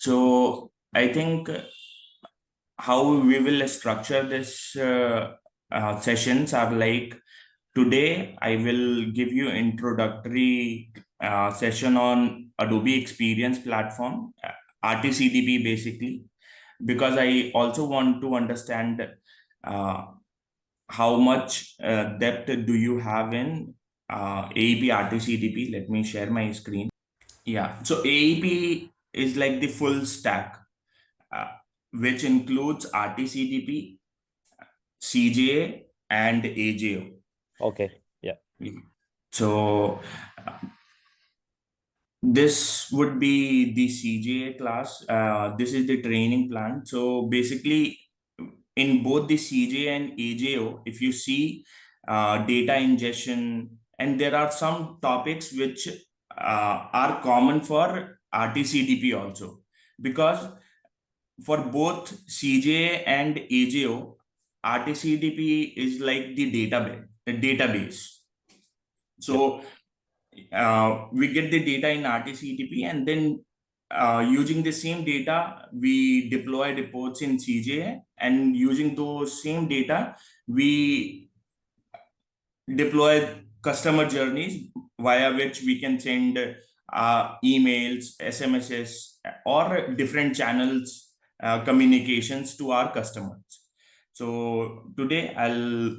So I think how we will structure this sessions are like, today I will give you introductory session on Adobe Experience Platform, RTCDP basically, because I also want to understand uh, how much depth do you have in AEP RTCDP. Let me share my screen. Yeah, so AEP is like the full stack, uh, which includes RTCDP, CJA, and AJO. Okay, yeah. So this would be the CJA class. This is the training plan. So basically, in both the CJA and AJO, if you see data ingestion, and there are some topics which are common for RTCDP also, because for both CJA and AJO, RTCDP is like the database. So we get the data in RTCDP, and then using the same data, we deploy reports in CJA, and using those same data, we deploy customer journeys via which we can send emails, SMSs, or different channels communications to our customers. So today I'll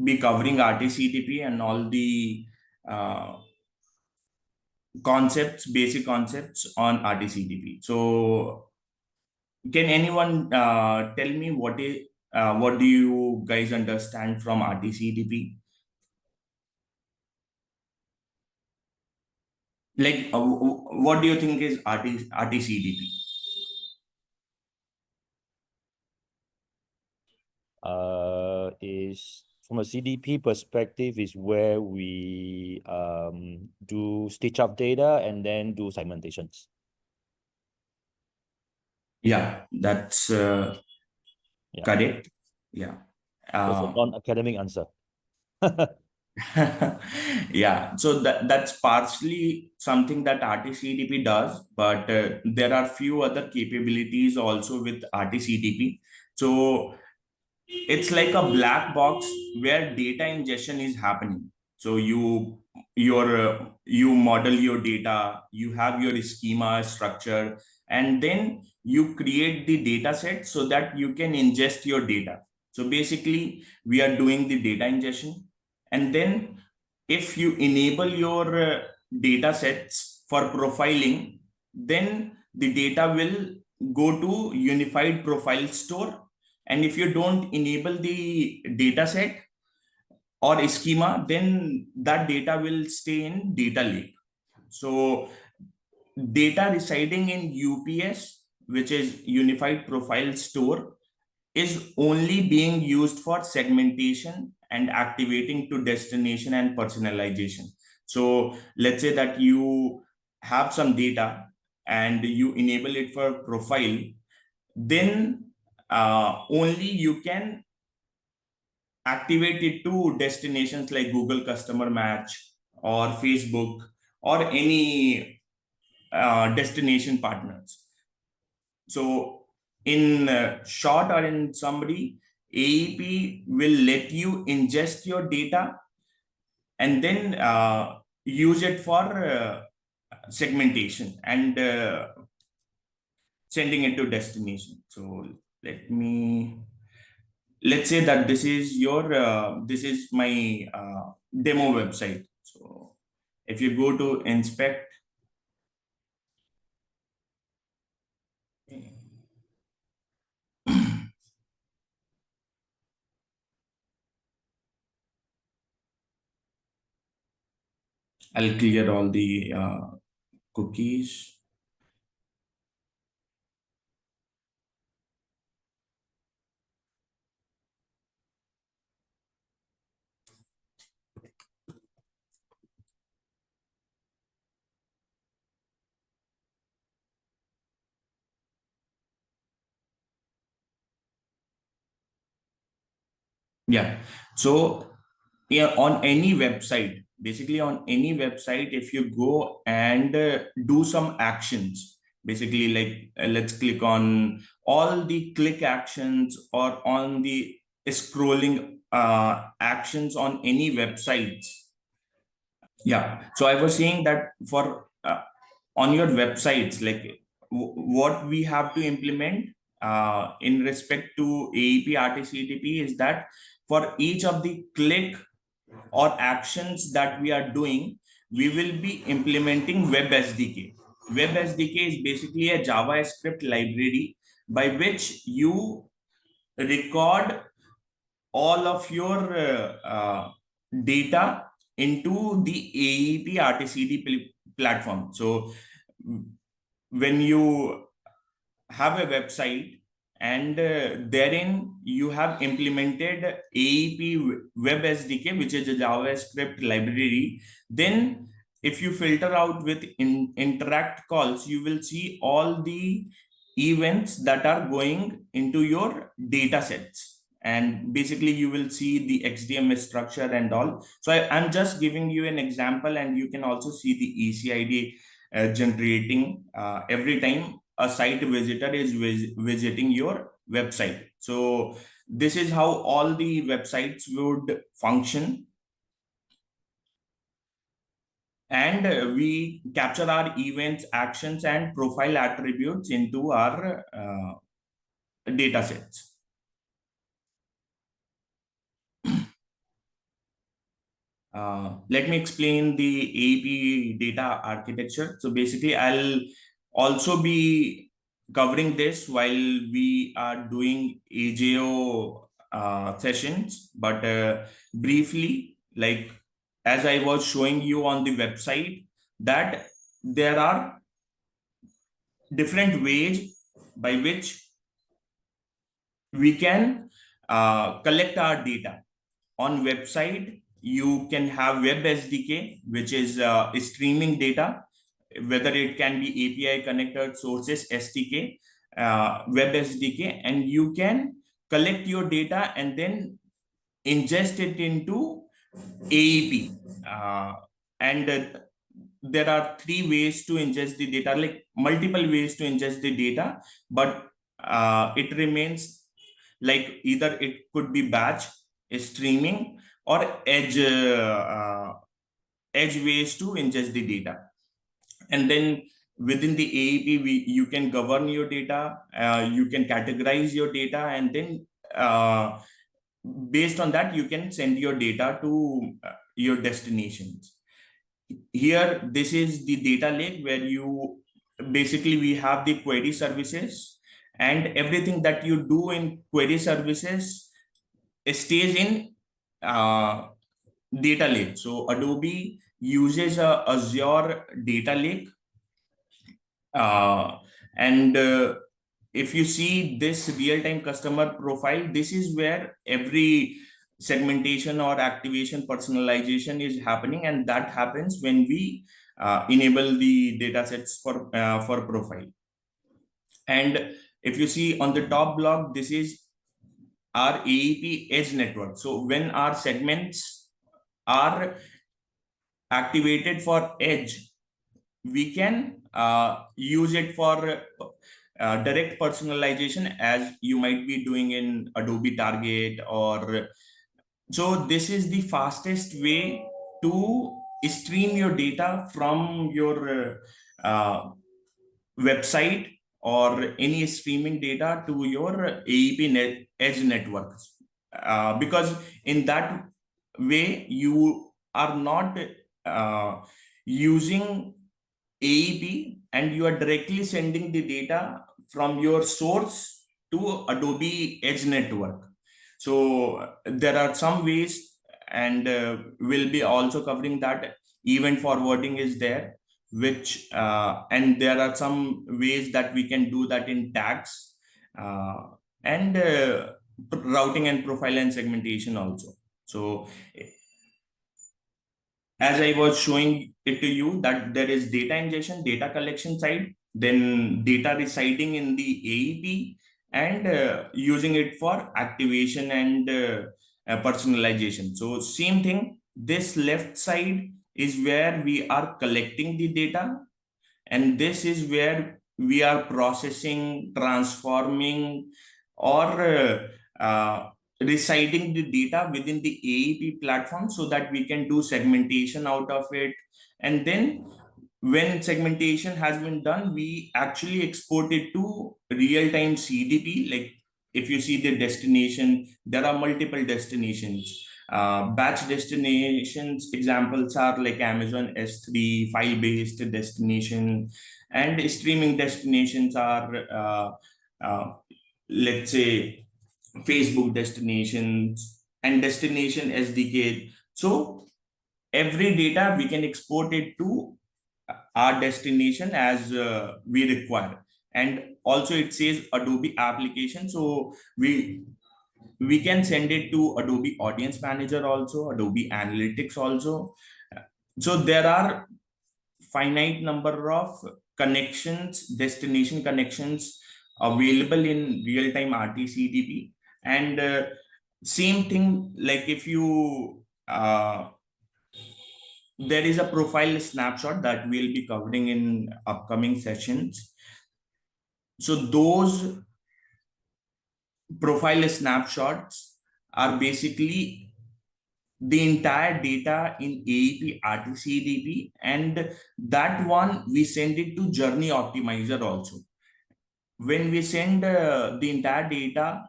be covering RTCDP and all the basic concepts on RTCDP. So can anyone tell me what do you guys understand from RTCDP? Like, what do you think is RTCDP? Is from a CDP perspective is where we do stitch up data and then do segmentations. Yeah, that's correct. Yeah. That's a non-academic answer. Yeah, so that's partially something that RTCDP does, but there are few other capabilities also with RTCDP. So it's like a black box where data ingestion is happening. So you model your data, you have your schema structure, and then you create the data set so that you can ingest your data. So basically, we are doing the data ingestion, and then if you enable your data sets for profiling, then the data will go to unified profile store. And if you don't enable the data set or schema, then that data will stay in data lake. So data residing in UPS, which is unified profile store, is only being used for segmentation and activating to destination and personalization. So let's say that you have some data and you enable it for profile, then only you can activate it to destinations like Google Customer Match or Facebook or any destination partners. So in short or in summary, AEP will let you ingest your data and then use it for segmentation and sending it to destination. So let's say that this is my demo website. So if you go to inspect, I'll clear all the cookies. Yeah. So yeah, on any website, basically on any website, if you go and do some actions, Basically, like let's click on all the click actions or on the scrolling actions on any websites. Yeah. So I was saying that for on your websites, like what we have to implement in respect to AEP RTCDP is that for each of the click or actions that we are doing, we will be implementing Web SDK. Web SDK is basically a JavaScript library by which you record all of your data into the AEP RTCDP platform. So when you have a website and therein you have implemented AEP Web SDK, which is a JavaScript library, then if you filter out with interact calls, you will see all the events that are going into your data sets. And basically you will see the XDMS structure and all. So I'm just giving you an example, and you can also see the ECID generating every time a site visitor is visiting your website. So this is how all the websites would function. And we capture our events, actions, and profile attributes into our data sets. Let me explain the AEP data architecture. So basically, I'll also be covering this while we are doing AJO sessions, but briefly, like as I was showing you on the website, that there are different ways by which we can collect our data. On website, you can have Web SDK, which is streaming data, whether it can be API connected sources, SDK, Web SDK, and you can collect your data and then ingest it into AEP. And there are three ways to ingest the data, like multiple ways to ingest the data, but it remains like either it could be batch, streaming, or edge ways to ingest the data. And then within the AEP, you can govern your data, you can categorize your data, and then based on that, you can send your data to your destinations. Here, this is the data lake where you basically we have the query services, and everything that you do in query services stays in data lake. So Adobe uses a Azure data lake, and if you see this real-time customer profile, this is where every segmentation or activation personalization is happening, and that happens when we enable the data sets for profile. And if you see on the top block, this is our AEP edge network. So when our segments are activated for edge, we can use it for direct personalization, as you might be doing in Adobe Target. Or so this is the fastest way to stream your data from your website or any streaming data to your AEP edge networks, because in that way you are not using AEP, and you are directly sending the data from your source to Adobe Edge Network. So there are some ways, and we'll be also covering that. Event forwarding is there, which and there are some ways that we can do that in tags, and routing and profile and segmentation also. So as I was showing it to you, that there is data ingestion, data collection side, then data residing in the AEP, and using it for activation and personalization. So same thing, this left side is where we are collecting the data, and this is where we are processing, transforming, or reciting the data within the AEP platform so that we can do segmentation out of it. And then when segmentation has been done, we actually export it to real-time CDP. Like if you see the destination, there are multiple destinations. Batch destinations examples are like Amazon S3, file-based destination, and streaming destinations are, let's say, Facebook destinations and destination SDK. So every data we can export it to our destination as we require. And also it says Adobe application, so we can send it to Adobe Audience Manager also, Adobe Analytics also. So there are finite number of connections, destination connections available in real-time RTCDP. And same thing, like if you there is a profile snapshot that we'll be covering in upcoming sessions. So those profile snapshots are basically the entire data in AEP RTCDP, and that one we send it to Journey Optimizer also. When we send the entire data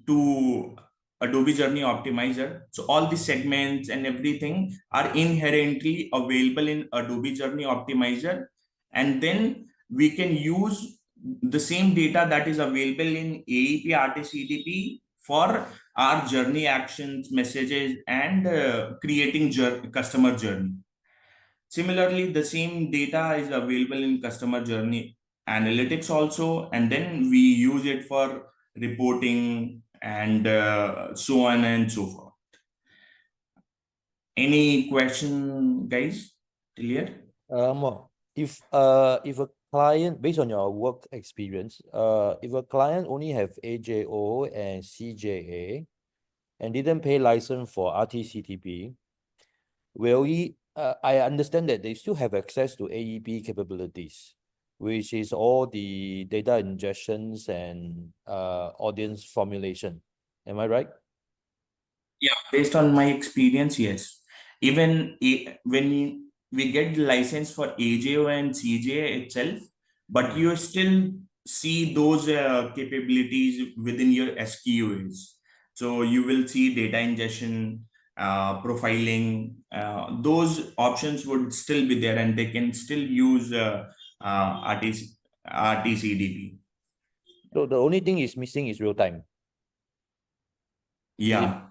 to Adobe Journey Optimizer, so all the segments and everything are inherently available in Adobe Journey Optimizer, and then we can use the same data that is available in AEP RTCDP for our journey actions, messages, and creating customer journey. Similarly, the same data is available in customer journey analytics also, and then we use it for reporting and so on and so forth. Any question, guys? Clear? If a client, based on your work experience, if a client only have AJO and CJA and didn't pay license for RTCDP, will he? I understand that they still have access to AEP capabilities, which is all the data ingestions and audience formulation. Am I right? Yeah, based on my experience, yes. Even when we get the license for AJO and CJA itself, but you still see those capabilities within your SQAs. So you will see data ingestion, profiling, those options would still be there, and they can still use RTCDP. So the only thing is missing is real time. Is it? Yeah.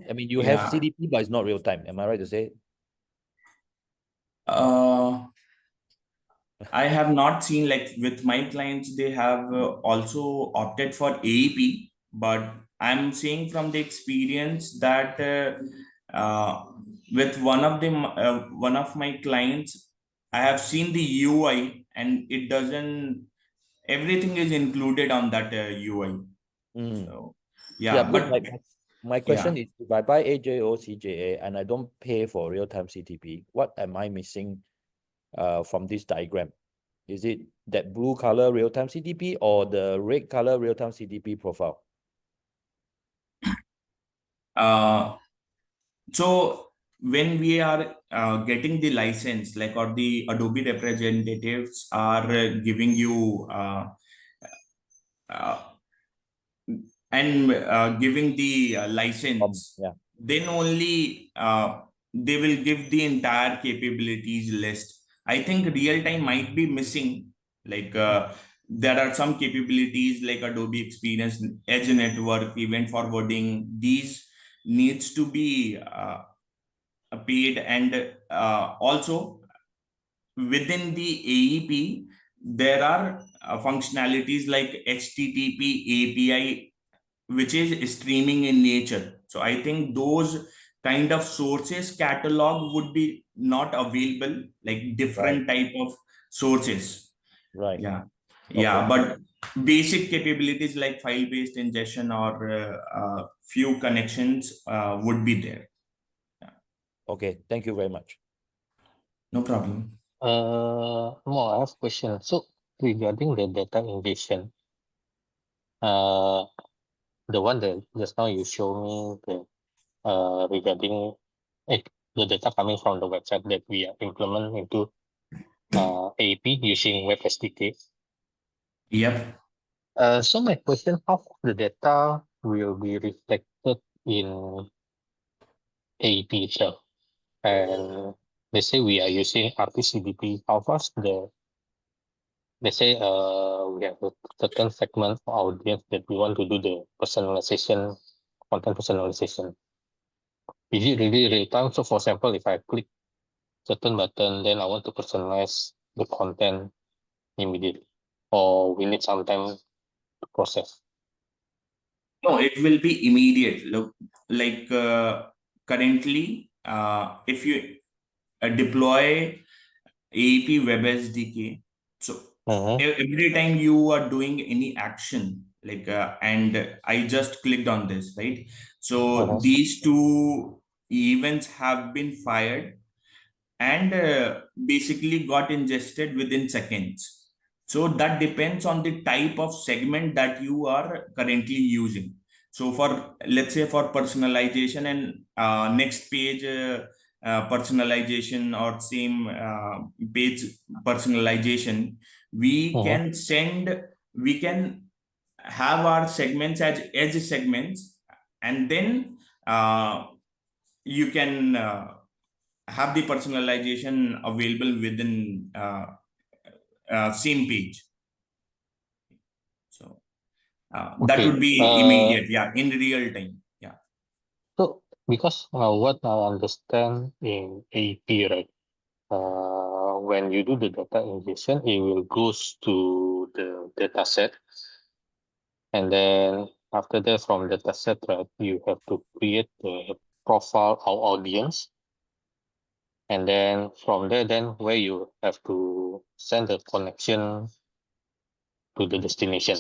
I mean, you have Yeah. CDP, but it's not real time. Am I right to say? I have not seen, like with my clients, they have also opted for AEP, but I'm saying from the experience that with one of my clients, I have seen the UI and it doesn't, everything is included on that UI. Mm. So, Yeah, yeah, because but my yeah. question is, if I buy AJO, CJA, and I don't pay for real-time CDP, what am I missing from this diagram? Is it that blue color real-time CDP or the red color real-time CDP profile? So when we are getting the license, like, or the Adobe representatives are giving you uh, and giving the license, Yeah. then only they will give the entire capabilities list. I think real time might be missing. Like there are some capabilities like Adobe Experience, Edge Network, event forwarding. These needs to be paid, and also within the AEP, there are functionalities like HTTP API, which is streaming in nature. So I think those kind of sources catalog would be not available, like Right. different type of sources. Right. Yeah, Okay. yeah, but basic capabilities like file-based ingestion or few connections would be there. Yeah. Okay. Thank you very much. No problem. More, I have a question. So regarding the data ingestion, the one that just now you show me regarding the data coming from the website that we are implement into AEP using Web SDK. Yep. So my question, how the data will be reflected in AEP itself? And let's say we are using RTCDP, how fast let's say we have a certain segment for audience that we want to do the personalization, content personalization. Is it really real time? So for example, if I click certain button, then I want to personalize the content immediately, or we need some time to process. No, it will be immediate. Look, like currently, if you deploy AEP Web SDK, so every time you are doing any action, like and I just clicked on this, right? So these two events have been fired and basically got ingested within seconds. So that depends on the type of segment that you are currently using. So for, let's say, for personalization and next page personalization or same page personalization, we can have our segments as edge segments, and then you can have the personalization available within same page. So that would be immediate, yeah, in real time. Yeah. So because what I understand in AP, right? When you do the data ingestion, it will goes to the data set, and then after that, from data set, right, you have to create the profile of audience, and then from there, then where you have to send the connection to the destination,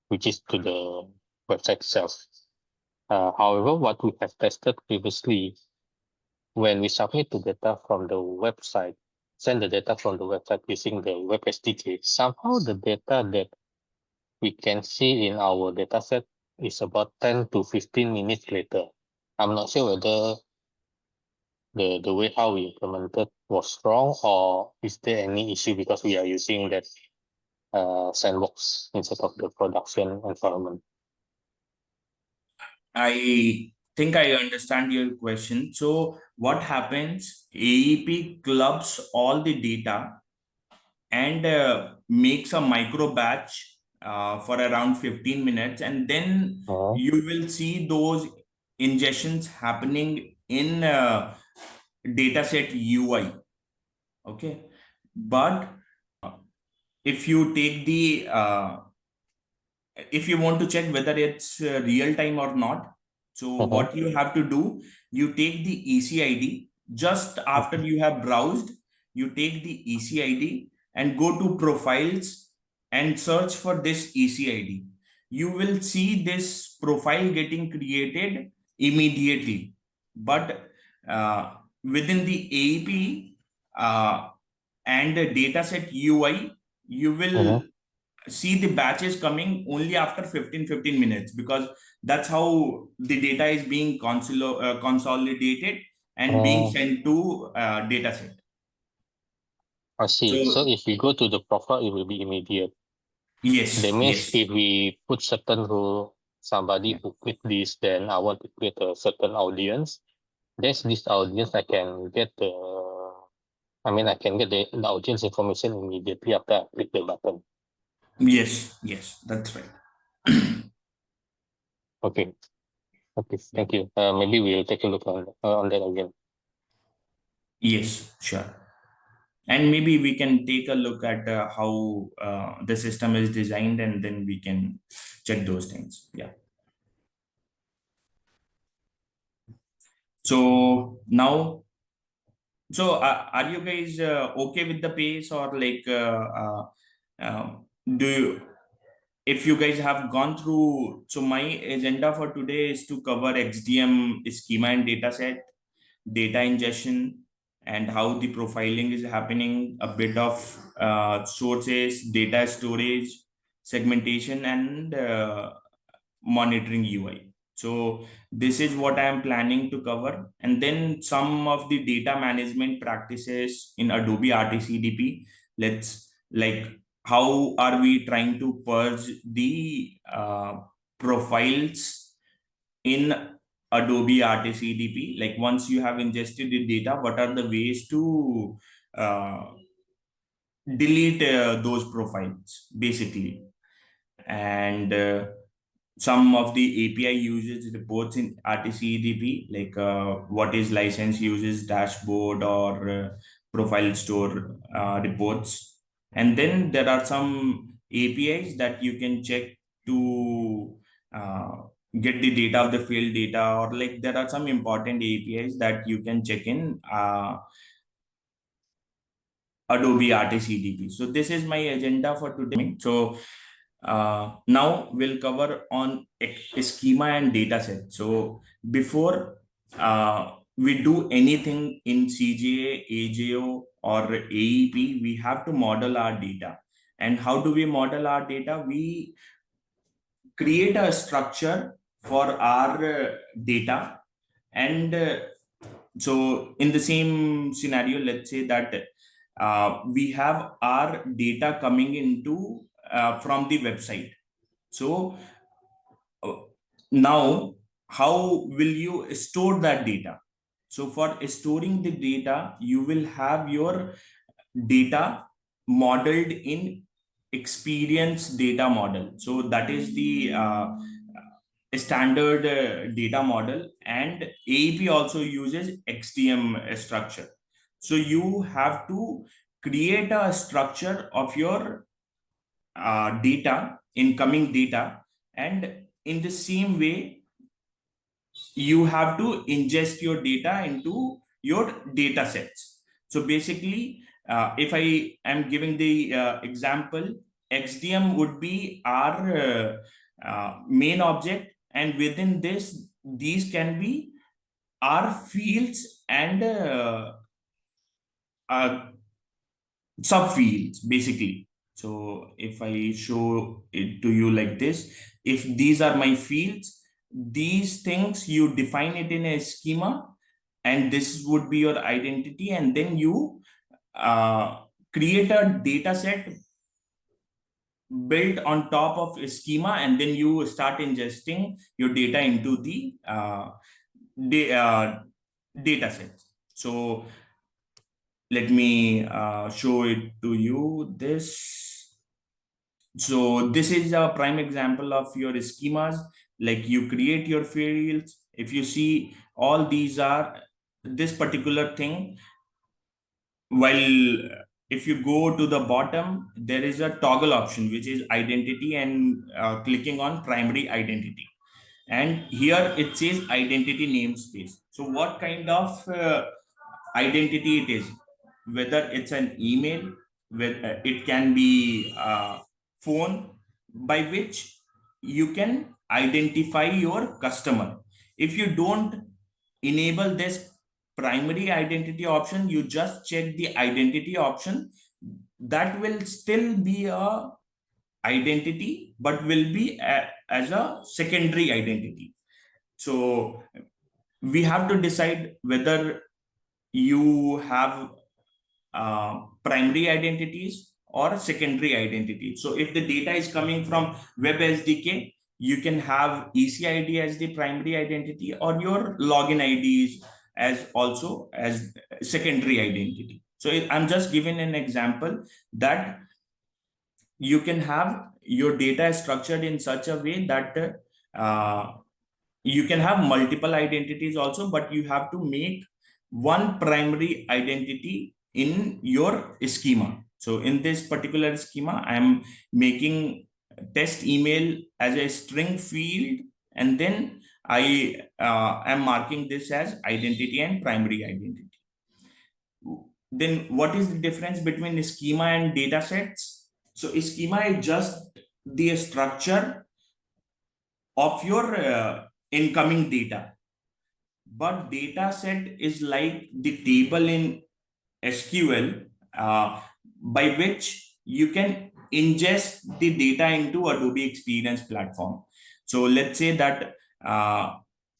which is to the website itself. However, what we have tested previously, when we submit the data from the website, send the data from the website using the Web SDK, somehow the data that we can see in our dataset is about 10 to 15 minutes later. I'm not sure whether the way how we implemented was wrong, or is there any issue because we are using that sandbox instead of the production environment. I think I understand your question. So what happens, AEP clubs all the data and makes a micro batch for around 15 minutes, and then you will see those ingestions happening in dataset UI. Okay, but if you take the if you want to check whether it's real time or not, so what you have to do, you take the ECID just after you have browsed, you take the ECID and go to profiles and search for this ECID. You will see this profile getting created immediately, but within the AEP and the dataset UI, you will see the batches coming only after 15 minutes, because that's how the data is being consolidated and being sent to dataset. I see. So if we go to the profile, it will be immediate. Yes. That means Yes. if we put certain rule, somebody who click this, then I want to create a certain audience. There's this audience, I can get the audience information immediately after I click the button. Yes. Yes, that's right. Okay. Thank you. Maybe we'll take a look on that again. Yes, sure. And maybe we can take a look at how the system is designed, and then we can check those things. Yeah. So now, so are you guys okay with the pace, or like do you, if you guys have gone through, so my agenda for today is to cover XDM schema and dataset, data ingestion, and how the profiling is happening, a bit of sources, data storage, segmentation, and monitoring UI. So this is what I am planning to cover. And then some of the data management practices in Adobe RT-CDP. Let's like, how are we trying to purge the profiles in Adobe RT-CDP? Like, once you have ingested the data, what are the ways to uh, delete those profiles, basically? And some of the API usage reports in RTCDP, like what is license uses dashboard or profile store reports. And then there are some APIs that you can check to uh, get the data of the field data, or like there are some important APIs that you can check in Adobe RT-CDP. So this is my agenda for today. So now we'll cover on schema and data set. So before we do anything in CJA, AJO, or AEP, we have to model our data. And how do we model our data? We create a structure for our data. And so in the same scenario, let's say that we have our data coming into from the website. So uh, now how will you store that data? So for storing the data, you will have your data modeled in experience data model. So that is the standard data model, and AEP also uses XDM structure. So you have to create a structure of your data, incoming data, and in the same way, you have to ingest your data into your data sets. So basically, if I am giving the example, XDM would be our main object, and within this, these can be our fields and subfields, basically. So if I show it to you like this, if these are my fields, these things you define it in a schema, and this would be your identity, and then you create a data set built on top of a schema, and then you start ingesting your data into the data set. So let me show it to you this. So this is a prime example of your schemas. Like, you create your fields. If you see, all these are this particular thing. While if you go to the bottom, there is a toggle option, which is identity, and clicking on primary identity. And here it says identity namespace. So what kind of identity it is, whether it's an email, it can be a phone, by which you can identify your customer. If you don't enable this primary identity option, you just check the identity option, that will still be a identity, but will be as a secondary identity. So we have to decide whether you have primary identities or secondary identities. So if the data is coming from web SDK, you can have ECID as the primary identity, or your login IDs as also as secondary identity. So I'm just giving an example that you can have your data structured in such a way that you can have multiple identities also, but you have to make one primary identity in your schema. So in this particular schema, I'm making test email as a string field, and then I am marking this as identity and primary identity. Then what is the difference between schema and data sets? So schema is just the structure of your incoming data, but data set is like the table in SQL by which you can ingest the data into Adobe Experience Platform. So let's say that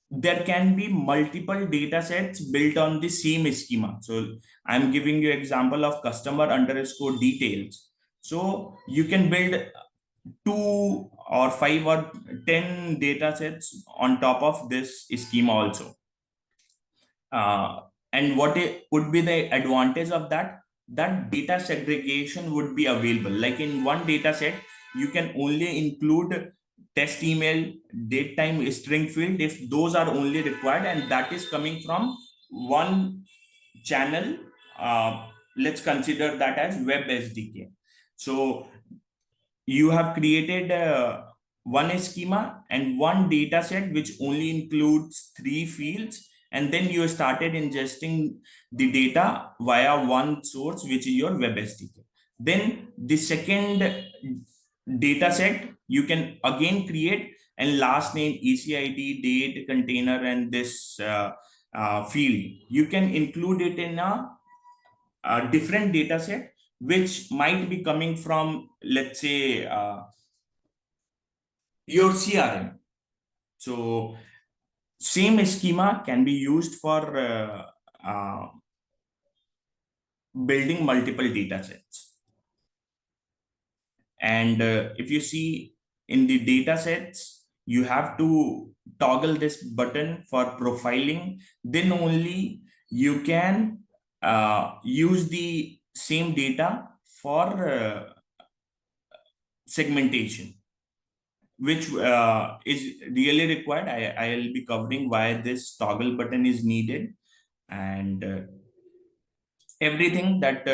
there can be multiple data sets built on the same schema. So I'm giving you example of customer underscore details. So you can build 2 or 5 or 10 data sets on top of this schema also. And what it would be the advantage of that? That data segregation would be available. Like in one data set, you can only include test email, date time, string field if those are only required, and that is coming from one channel. Let's consider that as web SDK. So you have created one schema and one data set which only includes 3 fields, and then you started ingesting the data via one source, which is your web SDK. Then the second data set you can again create, and last name, ECID, date, container, and this field you can include it in a different data set which might be coming from, let's say, your CRM. So same schema can be used for building multiple data sets. And if you see in the data sets, you have to toggle this button for profiling. Then only you can use the same data for segmentation, which is really required. I'll be covering why this toggle button is needed, and everything that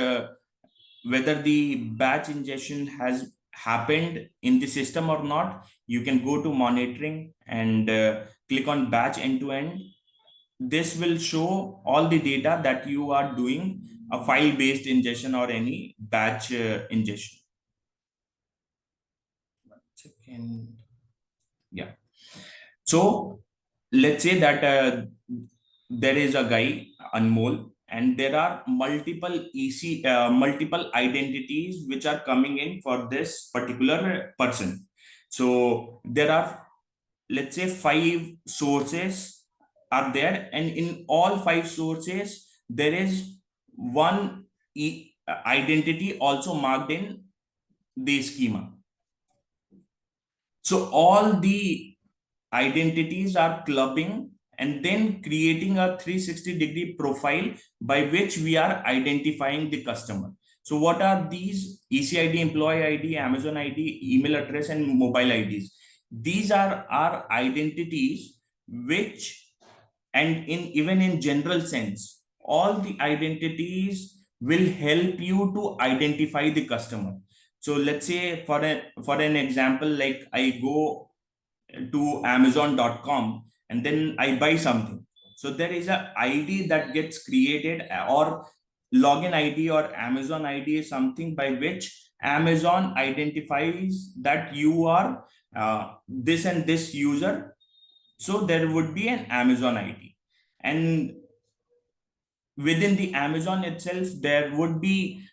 whether the batch ingestion has happened in the system or not. You can go to monitoring and click on batch end to end. This will show all the data that you are doing a file based ingestion or any batch ingestion. One second. Yeah. So let's say that there is a guy, Anmol, and there are multiple multiple identities which are coming in for this particular person. So there are, let's say, 5 sources are there, and in all 5 sources there is one identity also marked in the schema. So all the identities are clubbing and then creating a 360-degree profile by which we are identifying the customer. So what are these? ECID, employee ID, Amazon ID, email address, and mobile IDs. These are our identities which, and even in general sense, all the identities will help you to identify the customer. So let's say for an example, like I go to amazon.com and then I buy something. So there is a ID that gets created, or login ID or Amazon ID is something by which Amazon identifies that you are this and this user. So there would be an Amazon ID, and within the Amazon itself there would be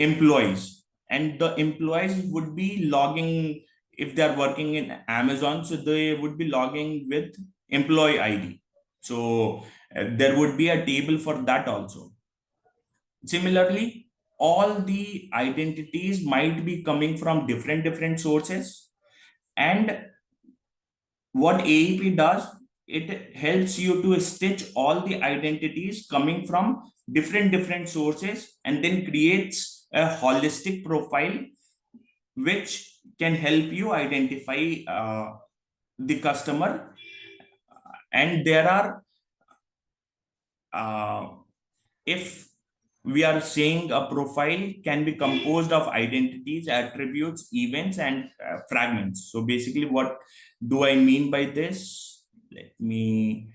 employees, and the employees would be logging. If they are working in Amazon, so they would be logging with employee ID. So there would be a table for that also. Similarly, all the identities might be coming from different sources, and what AEP does, it helps you to stitch all the identities coming from different sources and then creates a holistic profile which can help you identify the customer. And there are if we are saying a profile can be composed of identities, attributes, events, and fragments. So basically, what do I mean by this? Let me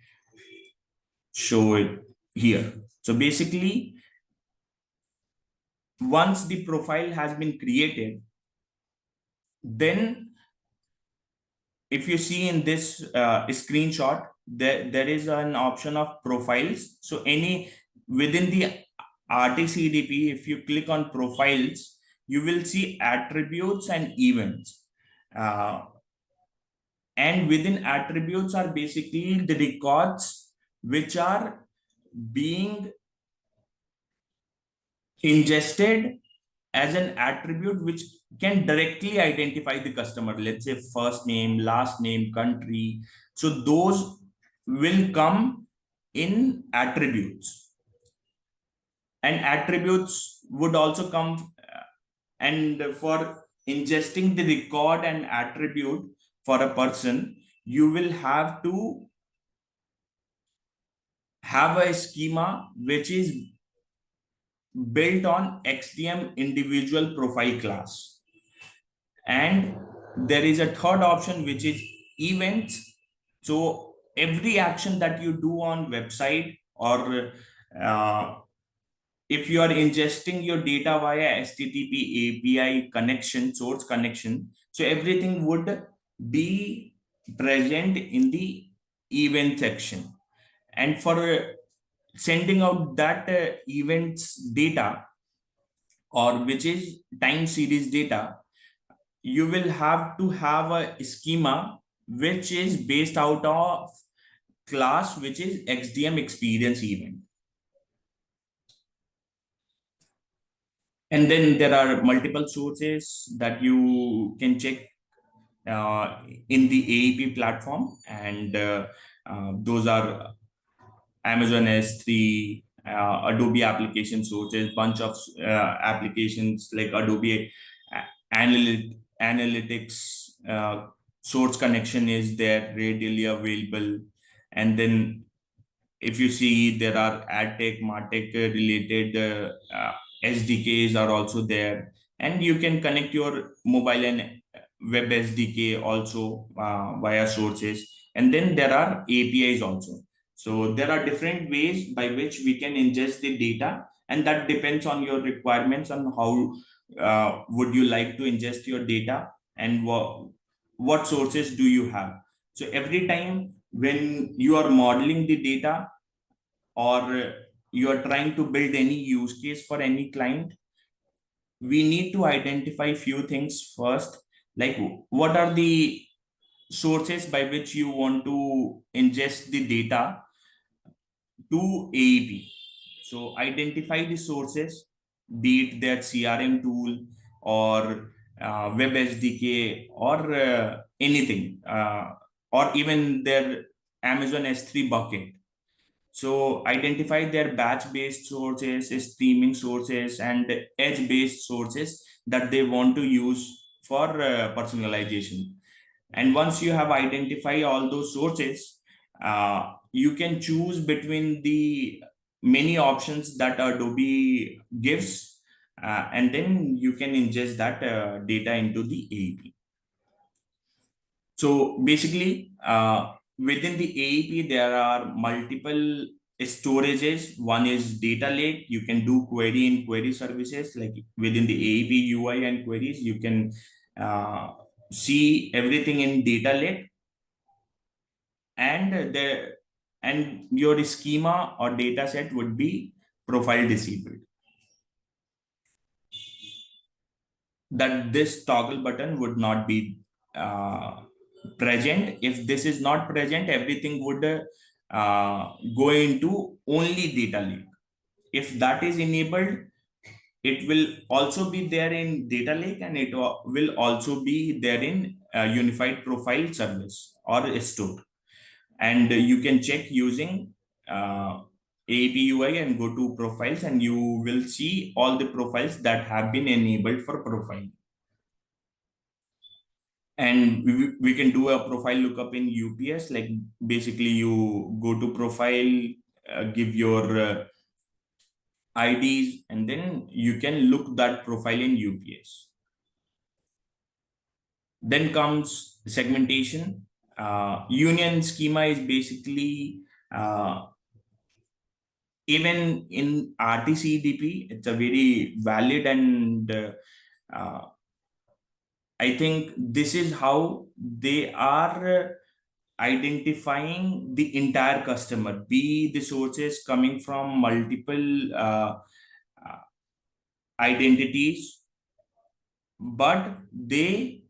show it here. So basically, once the profile has been created, then if you see in this screenshot, there is an option of profiles. So any within the RTCDP, if you click on profiles, you will see attributes and events. And within attributes are basically the records which are being ingested as an attribute which can directly identify the customer. Let's say first name, last name, country. So those will come in attributes. And attributes would also come, and for ingesting the record and attribute for a person, you will have to have a schema which is built on XDM individual profile class. And there is a third option which is events. So every action that you do on website, or if you are ingesting your data via HTTP API connection, source connection, so everything would be present in the event section. And for sending out that events data, or which is time series data, you will have to have a schema which is based out of class which is XDM experience event. And then there are multiple sources that you can check in the AEP platform, and those are Amazon S3, Adobe application sources, bunch of applications like Adobe Analytics source connection is there readily available. And then if you see, there are AdTech, MarTech related SDKs are also there, and you can connect your mobile and web SDK also via sources. And then there are APIs also. So there are different ways by which we can ingest the data, and that depends on your requirements on how would you like to ingest your data, and what sources do you have. So every time when you are modeling the data, or you are trying to build any use case for any client, we need to identify few things first, like what are the sources by which you want to ingest the data to AEP. So identify the sources, be it their CRM tool, or web SDK, or anything, or even their Amazon S3 bucket. So identify their batch-based sources, streaming sources, and edge-based sources that they want to use for personalization. And once you have identified all those sources, you can choose between the many options that Adobe gives, and then you can ingest that data into the AEP. So basically, within the AEP, there are multiple storages. One is data lake. You can do query in query services, like within the AEP UI and queries, you can see everything in data lake. And your schema or data set would be profile disabled. That this toggle button would not be present. If this is not present, everything would go into only data lake. If that is enabled, it will also be there in data lake, and it will also be there in unified profile service or store. And you can check using AEP UI and go to profiles, and you will see all the profiles that have been enabled for profile. And we can do a profile lookup in UPS. Like basically you go to profile, give your IDs, and then you can look that profile in UPS. Then comes segmentation. Union schema is basically even in RTCDP, it's a very valid, and I think this is how they are identifying the entire customer, be the sources coming from multiple identities, but they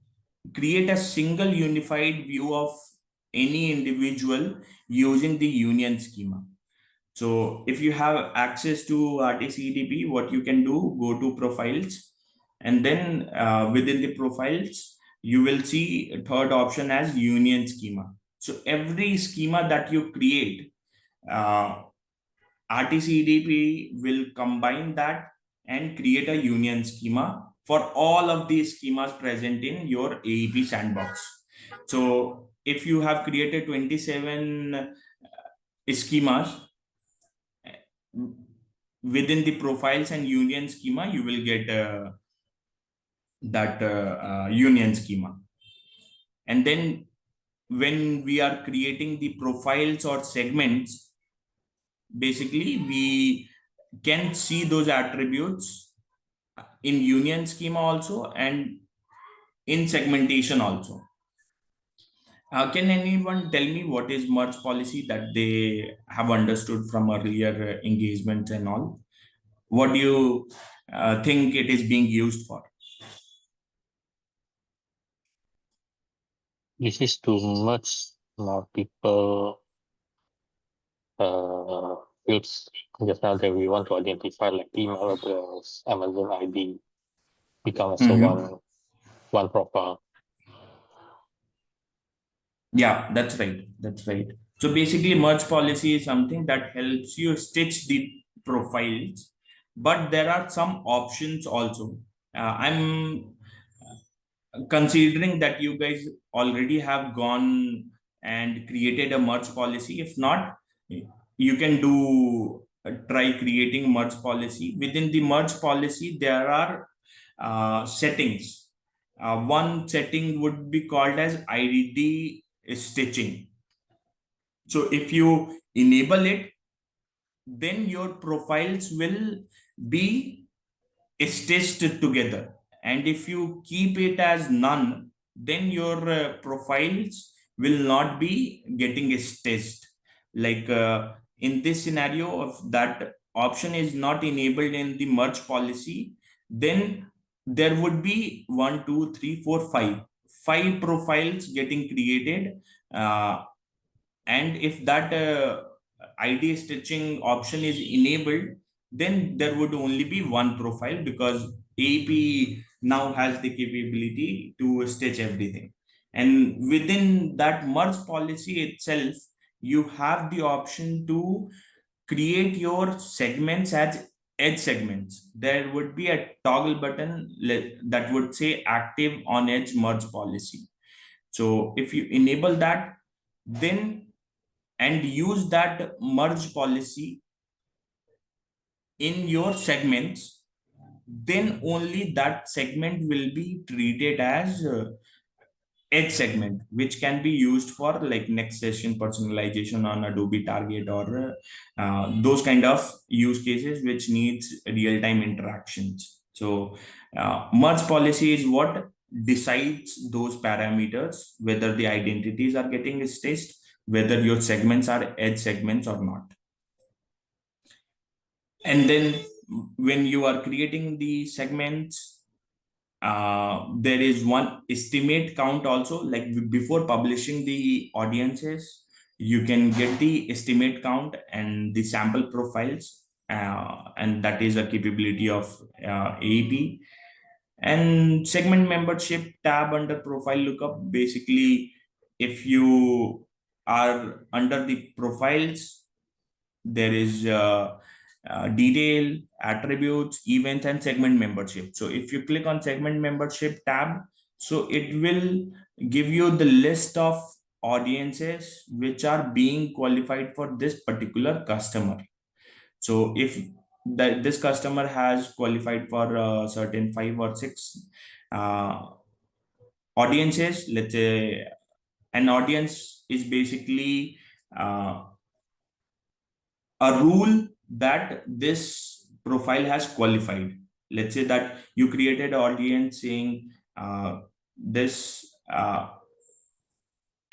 create a single unified view of any individual using the union schema. So if you have access to RTCDP, what you can do, go to profiles, and then within the profiles, you will see a third option as union schema. So every schema that you create, RTCDP will combine that and create a union schema for all of these schemas present in your AEP sandbox. So if you have created 27 schemas, within the profiles and union schema, you will get that union schema. And then when we are creating the profiles or segments, basically we can see those attributes in union schema also and in segmentation also. Can anyone tell me what is merge policy that they have understood from earlier engagements and all? What do you think it is being used for? This is to merge multiple fields. Just now that we want to identify like email address, Amazon ID, become as a one profile. Yeah, that's right. That's right. So basically, merge policy is something that helps you stitch the profiles, but there are some options also. I'm considering that you guys already have gone and created a merge policy. If not, you can do try creating merge policy. Within the merge policy, there are settings. One setting would be called as ID stitching. So if you enable it, then your profiles will be stitched together. And if you keep it as none, then your profiles will not be getting stitched. Like in this scenario, of that option is not enabled in the merge policy, then there would be 1, 2, 3, 4, 5 profiles getting created. And if that ID stitching option is enabled, then there would only be one profile, because AEP now has the capability to stitch everything. And within that merge policy itself, you have the option to create your segments as edge segments. There would be a toggle button that would say active on edge merge policy. So if you enable that, then and use that merge policy in your segments, then only that segment will be treated as edge segment, which can be used for like next session personalization on Adobe Target, or those kind of use cases which needs real-time interactions. So merge policy is what decides those parameters, whether the identities are getting stitched, whether your segments are edge segments or not. And then when you are creating the segments, there is one estimate count also. Like before publishing the audiences, you can get the estimate count and the sample profiles, and that is a capability of AEP. And segment membership tab under profile lookup, basically if you are under the profiles, there is detail, attributes, events, and segment membership. So if you click on segment membership tab, so it will give you the list of audiences which are being qualified for this particular customer. So if this customer has qualified for a certain 5 or 6 audiences, let's say an audience is basically a rule that this profile has qualified. Let's say that you created an audience saying this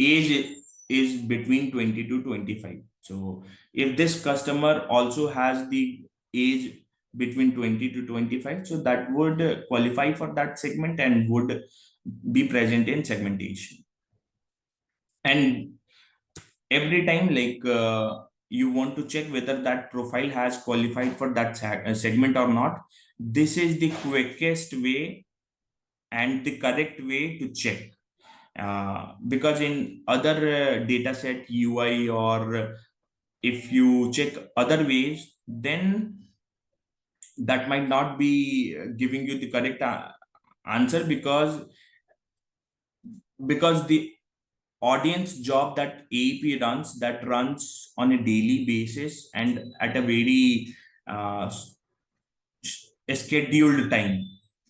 age is between 20 to 25. So if this customer also has the age between 20 to 25, so that would qualify for that segment and would be present in segmentation. And every time, like, you want to check whether that profile has qualified for that segment or not, this is the quickest way and the correct way to check. Because in other data set UI, or if you check other ways, then that might not be giving you the correct answer, because the audience job that AEP runs, that runs on a daily basis and at a very scheduled time.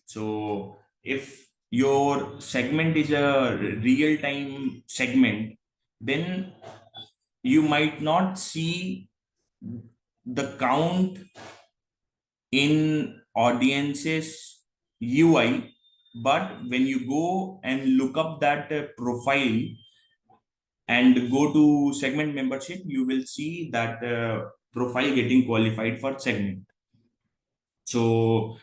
So if your segment is a real time segment, then you might not see the count in audiences UI, but when you go and look up that profile and go to segment membership, you will see that profile getting qualified for segment. So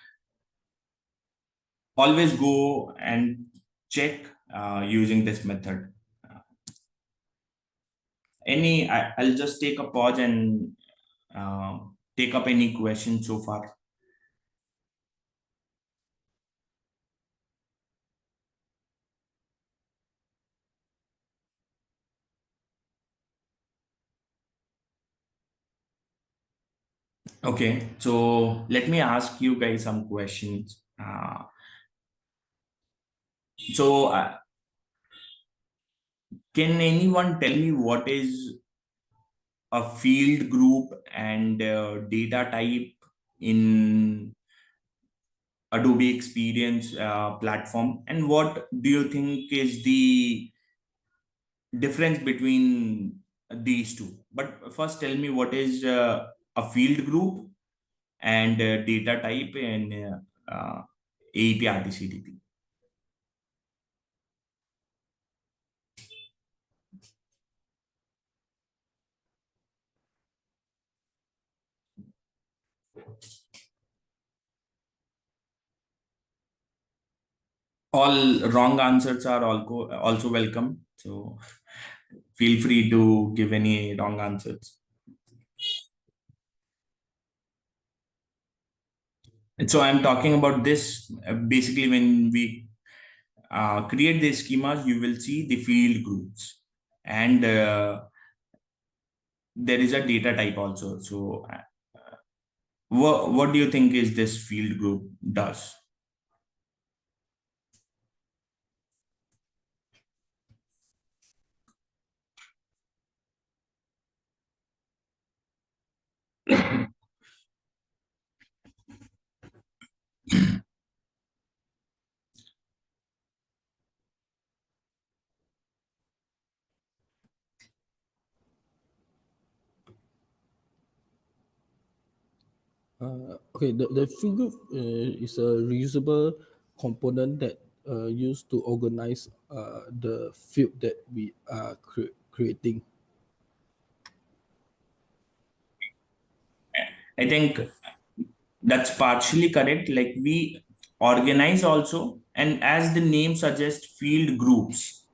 always go and check using this method. I'll just take a pause and take up any questions so far. Okay, so let me ask you guys some questions. Can anyone tell me what is a field group and data type in Adobe Experience Platform, and what do you think is the difference between these two? But first, tell me what is a field group and data type in AEP RTCDP. All wrong answers are also welcome. So feel free to give any wrong answers. And so I'm talking about this basically when we create the schemas, you will see the field groups, and there is a data type also. So what do you think is this field group does? Okay, the field group is a reusable component that used to organize the field that we are creating. I think that's partially correct. Like, we organize also, and as the name suggests, field groups.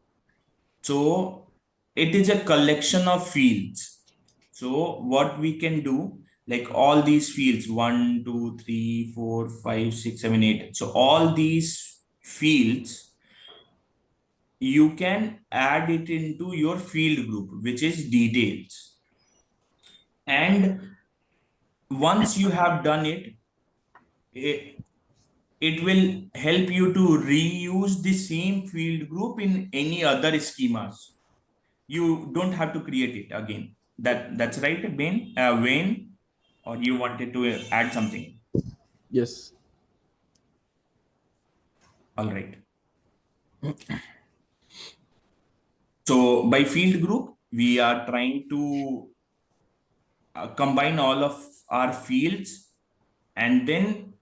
So it is a collection of fields. So what we can do, like all these fields, 1, 2, 3, 4, 5, 6, 7, 8. So all these fields, you can add it into your field group, which is details. And once you have done it will help you to reuse the same field group in any other schemas. You don't have to create it again. That's right, Wayne, or you wanted to add something? Yes. All right. So by field group, we are trying to combine all of our fields, and then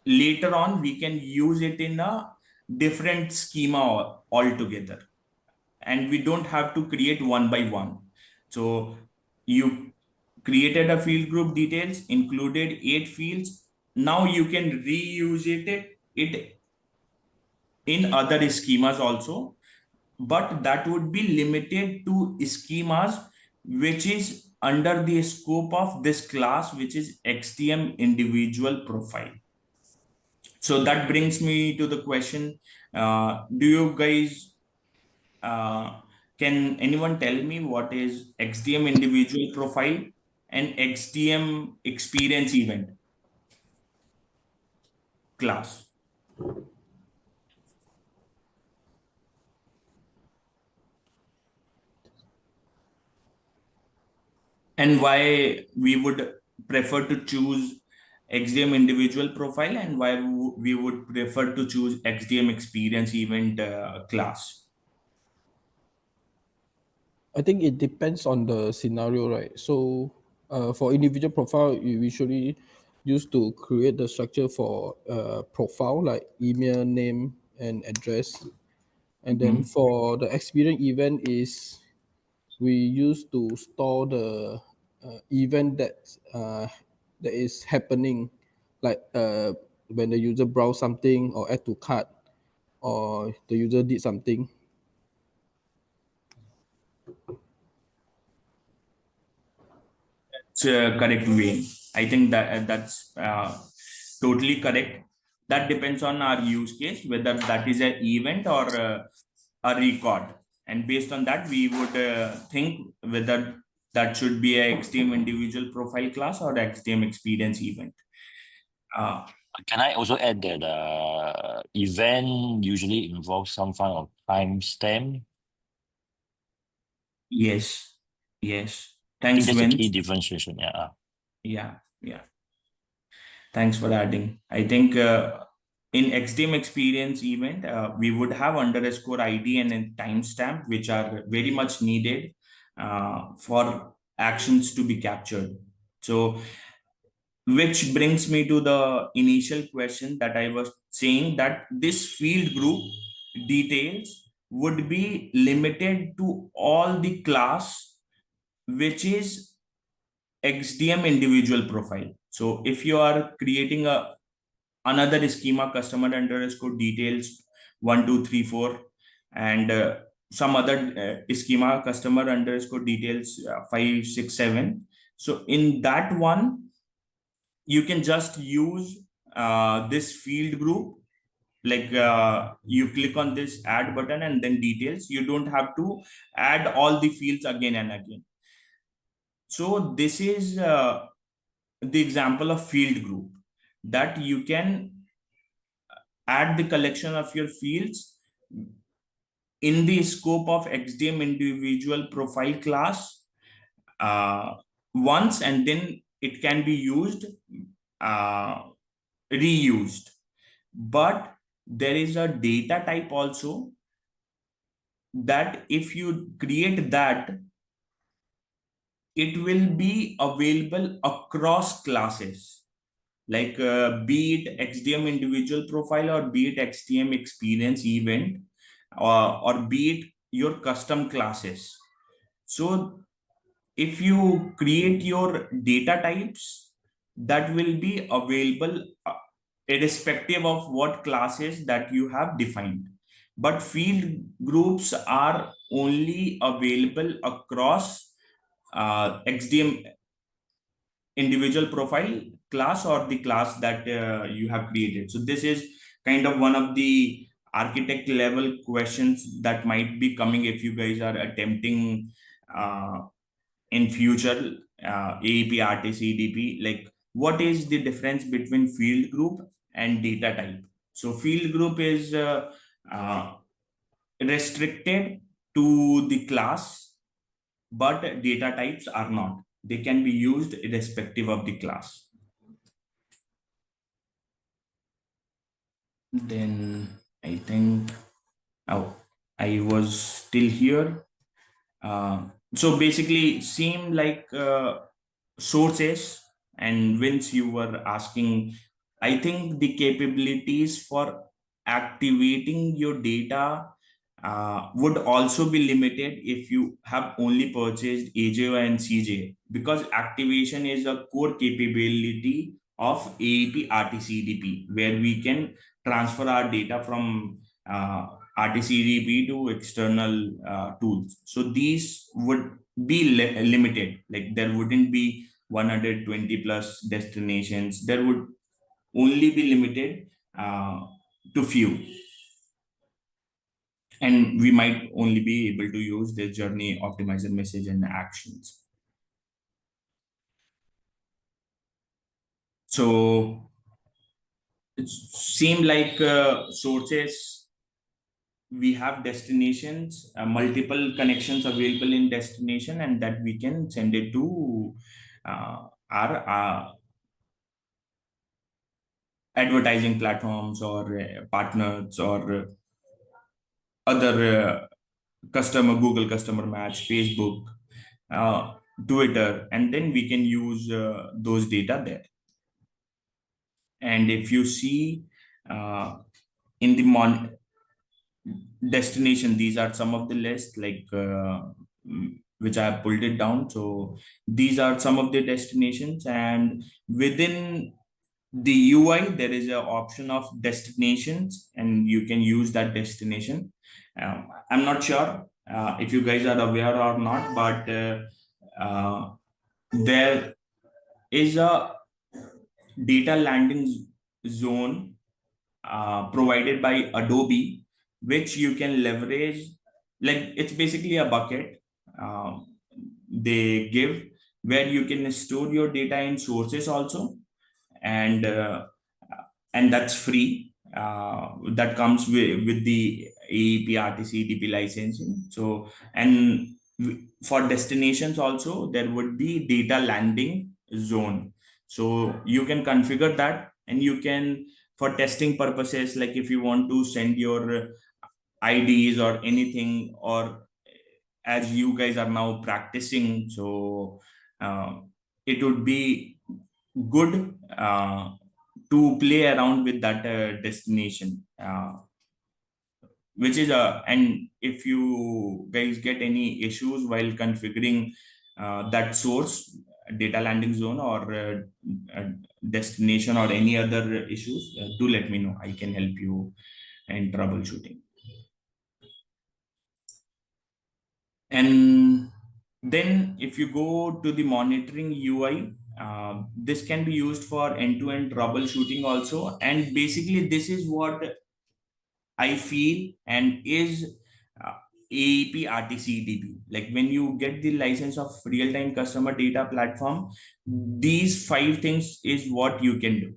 later on we can use it in a different schema altogether. and we don't have to create one by one. So you created a field group details, included 8 fields. Now you can reuse it in other schemas also, but that would be limited to schemas which is under the scope of this class, which is XDM individual profile. So that brings me to the question, do you guys, can anyone tell me what is XDM individual profile and XDM experience event class? And why we would prefer to choose XDM individual profile, and why we would prefer to choose XDM experience event class? I think it depends on the scenario, right? So for individual profile, you usually use to create the structure for profile like email, name, and address. And then for the experience event is we use to store the event that is happening, like when the user browse something or add to cart or the user did something. It's a correct way. I think that that's totally correct. That depends on our use case, whether that is an event or a record. And based on that, we would think whether that should be a XDM individual profile class or XDM experience event. Can I also add that event usually involves some kind of timestamp? Yes, yes. I think Thanks, that's a key Vince. differentiation. Yeah. Yeah. Thanks for adding. I think in XDM experience event, we would have underscore ID and a timestamp, which are very much needed for actions to be captured. So, which brings me to the initial question that I was saying, that this field group details would be limited to all the class which is XDM individual profile. So if you are creating another schema, customer underscore details 1234, and some other schema, customer underscore details 567. So in that one, you can just use this field group, like you click on this add button and then details. You don't have to add all the fields again and again. So this is the example of field group, that you can add the collection of your fields in the scope of XDM individual profile class once, and then it can be used, reused. But there is a data type also, that if you create that, it will be available across classes, like be it XDM individual profile or be it XDM experience event, or be it your custom classes. So if you create your data types, that will be available irrespective of what classes that you have defined. But field groups are only available across XDM individual profile class or the class that you have created. So this is kind of one of the architect level questions that might be coming if you guys are attempting in future AEP RTCDP. Like, what is the difference between field group and data type? So field group is restricted to the class, but data types are not. They can be used irrespective of the class. Then I think, oh, I was still here. So basically, seem like sources, and Vince, you were asking, I think the capabilities for activating your data would also be limited if you have only purchased AJO and CJ, because activation is a core capability of AEP RTCDP, where we can transfer our data from RTCDP to external tools. So these would be limited, like there wouldn't be 120 plus destinations. There would only be limited to few, and we might only be able to use the journey optimizer message and actions. So it seemed like sources, we have destinations, multiple connections available in destination, and that we can send it to our advertising platforms or partners or other Google customer match, Facebook, Twitter, and then we can use those data there. And if you see in the destination, these are some of the list, like which I have pulled it down. So these are some of the destinations, and within the UI, there is an option of destinations, and you can use that destination. I'm not sure if you guys are aware or not, but there is a data landing zone provided by Adobe, which you can leverage. Like it's basically a bucket they give, where you can store your data in sources also, and that's free. That comes with the AEP RTCDP licensing. So, and for destinations also, there would be data landing zone. So you can configure that, and you can, for testing purposes, like if you want to send your IDs or anything, or as you guys are now practicing, so it would be good to play around with that destination, which is and if you guys get any issues while configuring that source, data landing zone, or destination, or any other issues, do let me know. I can help you in troubleshooting. And then if you go to the monitoring UI, this can be used for end-to-end troubleshooting also. And basically, this is what I feel and is AEP RTCDP. Like when you get the license of real-time customer data platform, these 5 things is what you can do.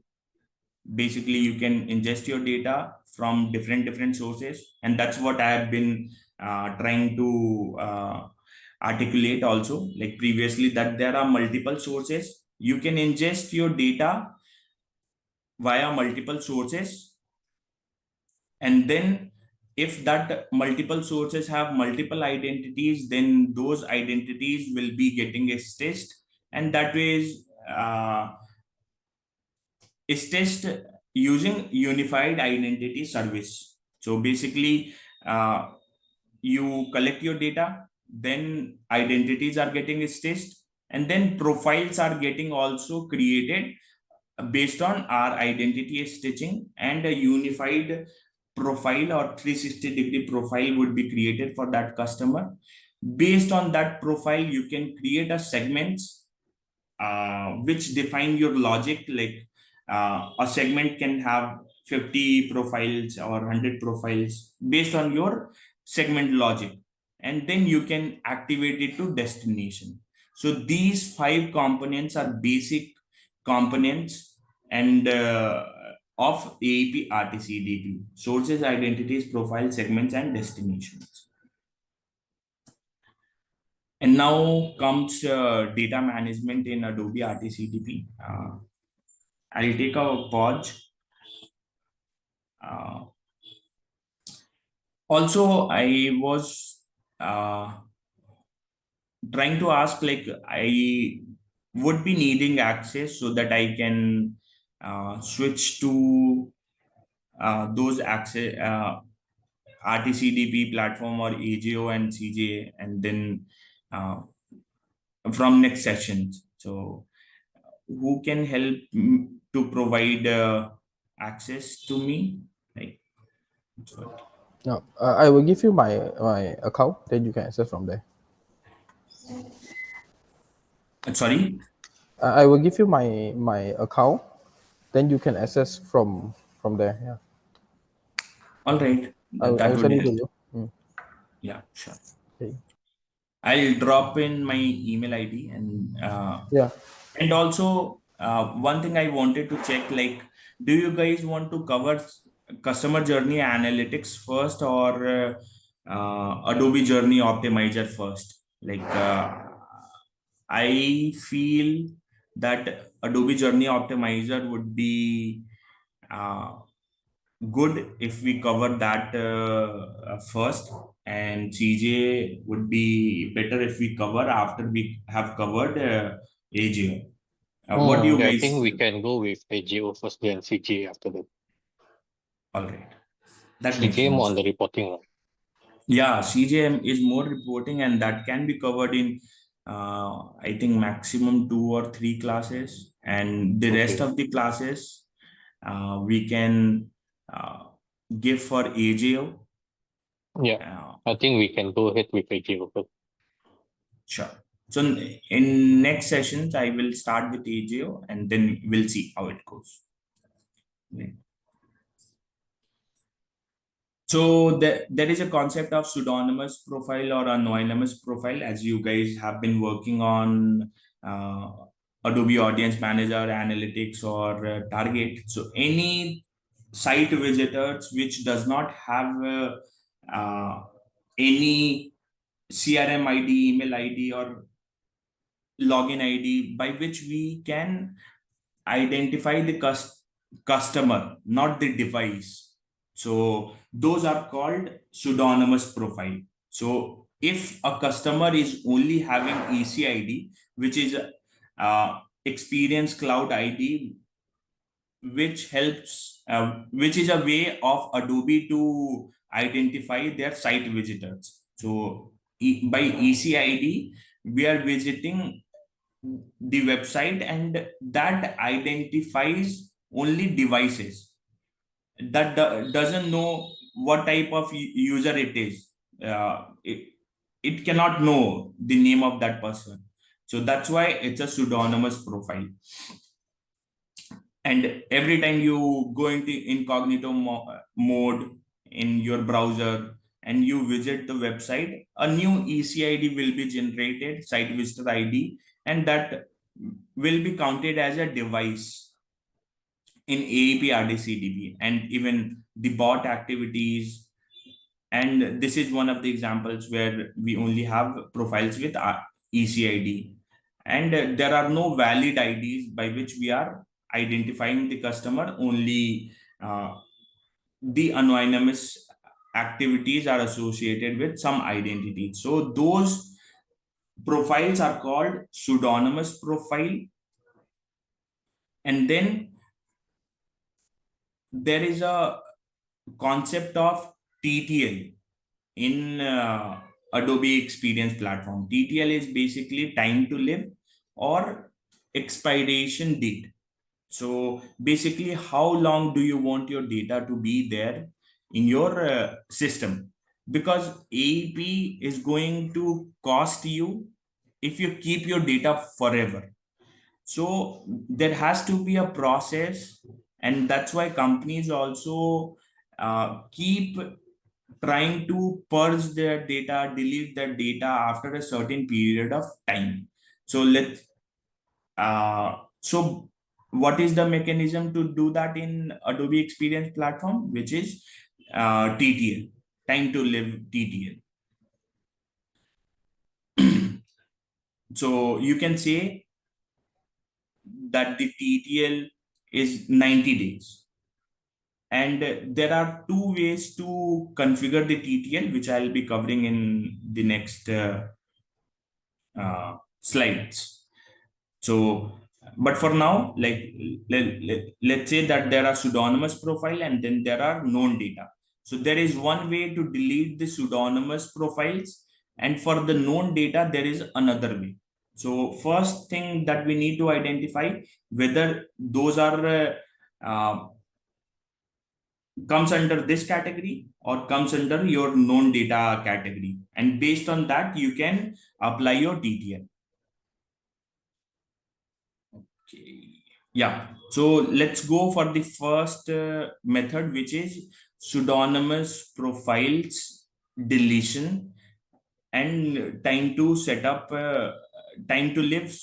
Basically, you can ingest your data from different sources, and that's what I have been trying to articulate also, like previously, that there are multiple sources. You can ingest your data via multiple sources, and then if that multiple sources have multiple identities, then those identities will be getting stitched, and that is stitched using unified identity service. So basically, you collect your data, then identities are getting stitched, and then profiles are getting also created based on our identity stitching, and a unified profile or 360-degree profile would be created for that customer. Based on that profile, you can create a segments which define your logic. Like a segment can have 50 profiles or 100 profiles based on your segment logic, and then you can activate it to destination. So these 5 components are basic components and of AEP RTCDP: sources, identities, profiles, segments, and destinations. And now comes data management in Adobe RT-CDP. I'll take a pause. Also, I was trying to ask, like, I would be needing access so that I can switch to those access RTCDP platform or AJO and CJA, and then from next sessions. So who can help to provide access to me? Like, so, Now, I will give you my account, then you can access from there. sorry. I will give you my account, then you can access from there. Yeah. All right, I that will would send it help. to you. Yeah, sure. Okay. I'll drop in my email ID, Yeah. and also one thing I wanted to check, like, do you guys want to cover customer journey analytics first, or Adobe Journey Optimizer first? Like, I feel that Adobe Journey Optimizer would be uh, good if we cover that first, and CJ would be better if we cover after we have covered AGO. What do you Yeah, I think guys? we can go with AGO first, then CJ after that. All right, that makes CJ more on sense. the reporting one. Yeah, CJM is more reporting, and that can be covered in I think maximum 2 or 3 classes, and the rest Okay. of the classes we can uh, give for AJO. Yeah, Uh, I think we can go ahead with AGO first. Sure. So in next sessions, I will start with AJO, and then we'll see how it goes. Right. So there is a concept of pseudonymous profile or anonymous profile, as you guys have been working on uh, Adobe Audience Manager, Analytics, or Target. So any site visitors which does not have any CRM ID, email ID, or login ID by which we can identify the customer, not the device. So those are called pseudonymous profile. So if a customer is only having ECID, which is Experience Cloud ID, which is a way of Adobe to identify their site visitors. So by ECID, we are visiting the website, and that identifies only devices. That doesn't know what type of user it is. It cannot know the name of that person. So that's why it's a pseudonymous profile. And every time you go into incognito mode in your browser and you visit the website, a new ECID will be generated, site visitor ID, and that will be counted as a device in AEP RTCDP. And even the bot activities, and this is one of the examples where we only have profiles with ECID, and there are no valid IDs by which we are identifying the customer. Only the anonymous activities are associated with some identity. So those profiles are called pseudonymous profile. And then there is a concept of TTL in Adobe Experience Platform. TTL is basically time to live or expiration date. So basically, how long do you want your data to be there in your system? Because AEP is going to cost you if you keep your data forever. So there has to be a process, and that's why companies also keep trying to purge their data, delete their data after a certain period of time. So so what is the mechanism to do that in Adobe Experience Platform, which is TTL, time to live TTL. So you can say that the TTL is 90 days. And there are two ways to configure the TTL, which I'll be covering in the next slides. So, but for now, like let's say that there are pseudonymous profile and then there are known data. So there is one way to delete the pseudonymous profiles, and for the known data, there is another way. So first thing that we need to identify whether those are comes under this category or comes under your known data category, and based on that you can apply your TTL. Okay, yeah, so let's go for the first method, which is pseudonymous profiles deletion and time to set up time to live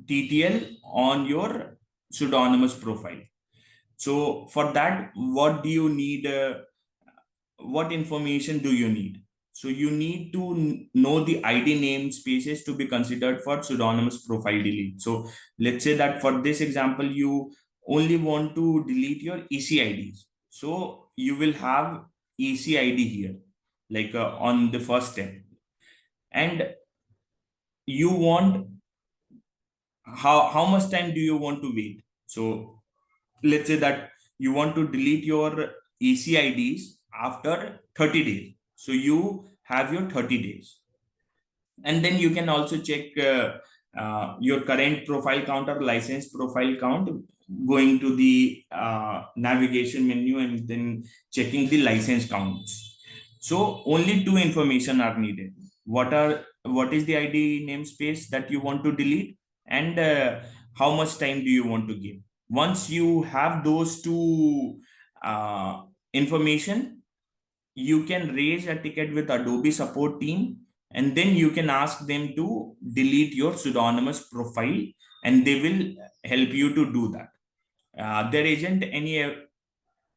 TTL on your pseudonymous profile. So for that, what do you need? What information do you need? So you need to know the ID namespaces to be considered for pseudonymous profile delete. So let's say that for this example, you only want to delete your ECIDs. So you will have ECID here, like on the first step. And you want, how much time do you want to wait? So let's say that you want to delete your ECIDs after 30 days. So you have your 30 days. And then you can also check your current profile count or license profile count, going to the navigation menu and then checking the license counts. So only two information are needed. What is the ID namespace that you want to delete, and how much time do you want to give? Once you have those two information, you can raise a ticket with Adobe support team, and then you can ask them to delete your pseudonymous profile, and they will help you to do that. There isn't any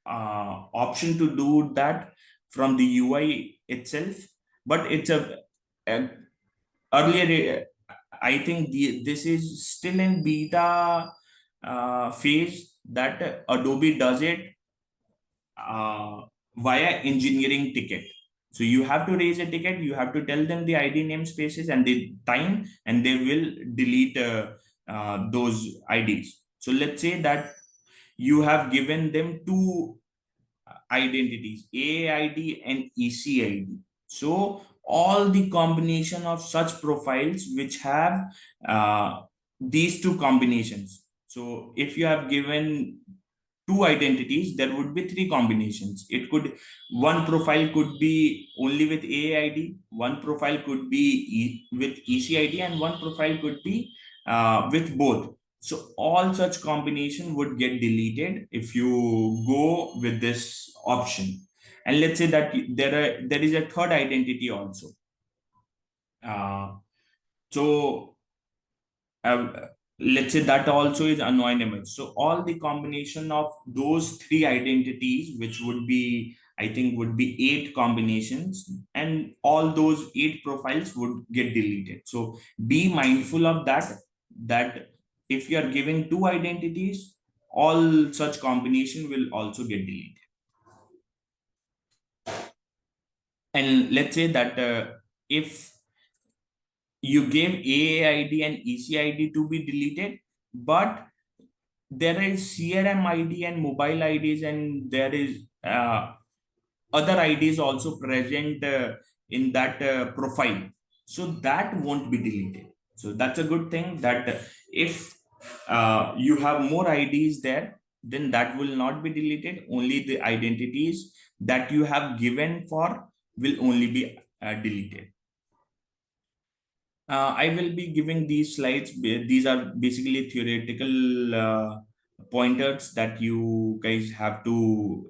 option to do that from the UI itself, but it's a earlier. I think this is still in beta phase that Adobe does it via engineering ticket. So you have to raise a ticket, you have to tell them the ID namespaces and the time, and they will delete those IDs. So let's say that you have given them two identities, AID and ECID. So all the combination of such profiles which have these two combinations. So if you have given two identities, there would be three combinations. It could, one profile could be only with AID, one profile could be with ECID, and one profile could be with both. So all such combination would get deleted if you go with this option. And let's say that there is a third identity also. So let's say that also is anonymous. So all the combination of those three identities, which would be, I think would be 8 combinations, and all those 8 profiles would get deleted. So be mindful of that if you are giving 2 identities, all such combination will also get deleted. And let's say that if you gave AAID and ECID to be deleted, but there is CRM ID and mobile IDs, and there is other IDs also present in that profile, so that won't be deleted. So that's a good thing, that if you have more IDs there, then that will not be deleted. Only the identities that you have given for will only be deleted. I will be giving these slides. These are basically theoretical pointers that you guys have to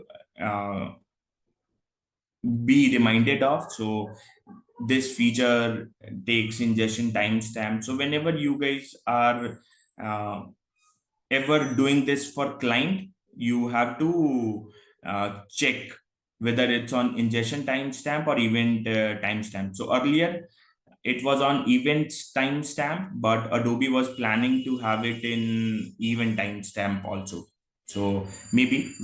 be reminded of. So this feature takes ingestion timestamp. So whenever you guys are ever doing this for client, you have to check whether it's on ingestion timestamp or event timestamp. So earlier it was on events timestamp, but Adobe was planning to have it in event timestamp also. So maybe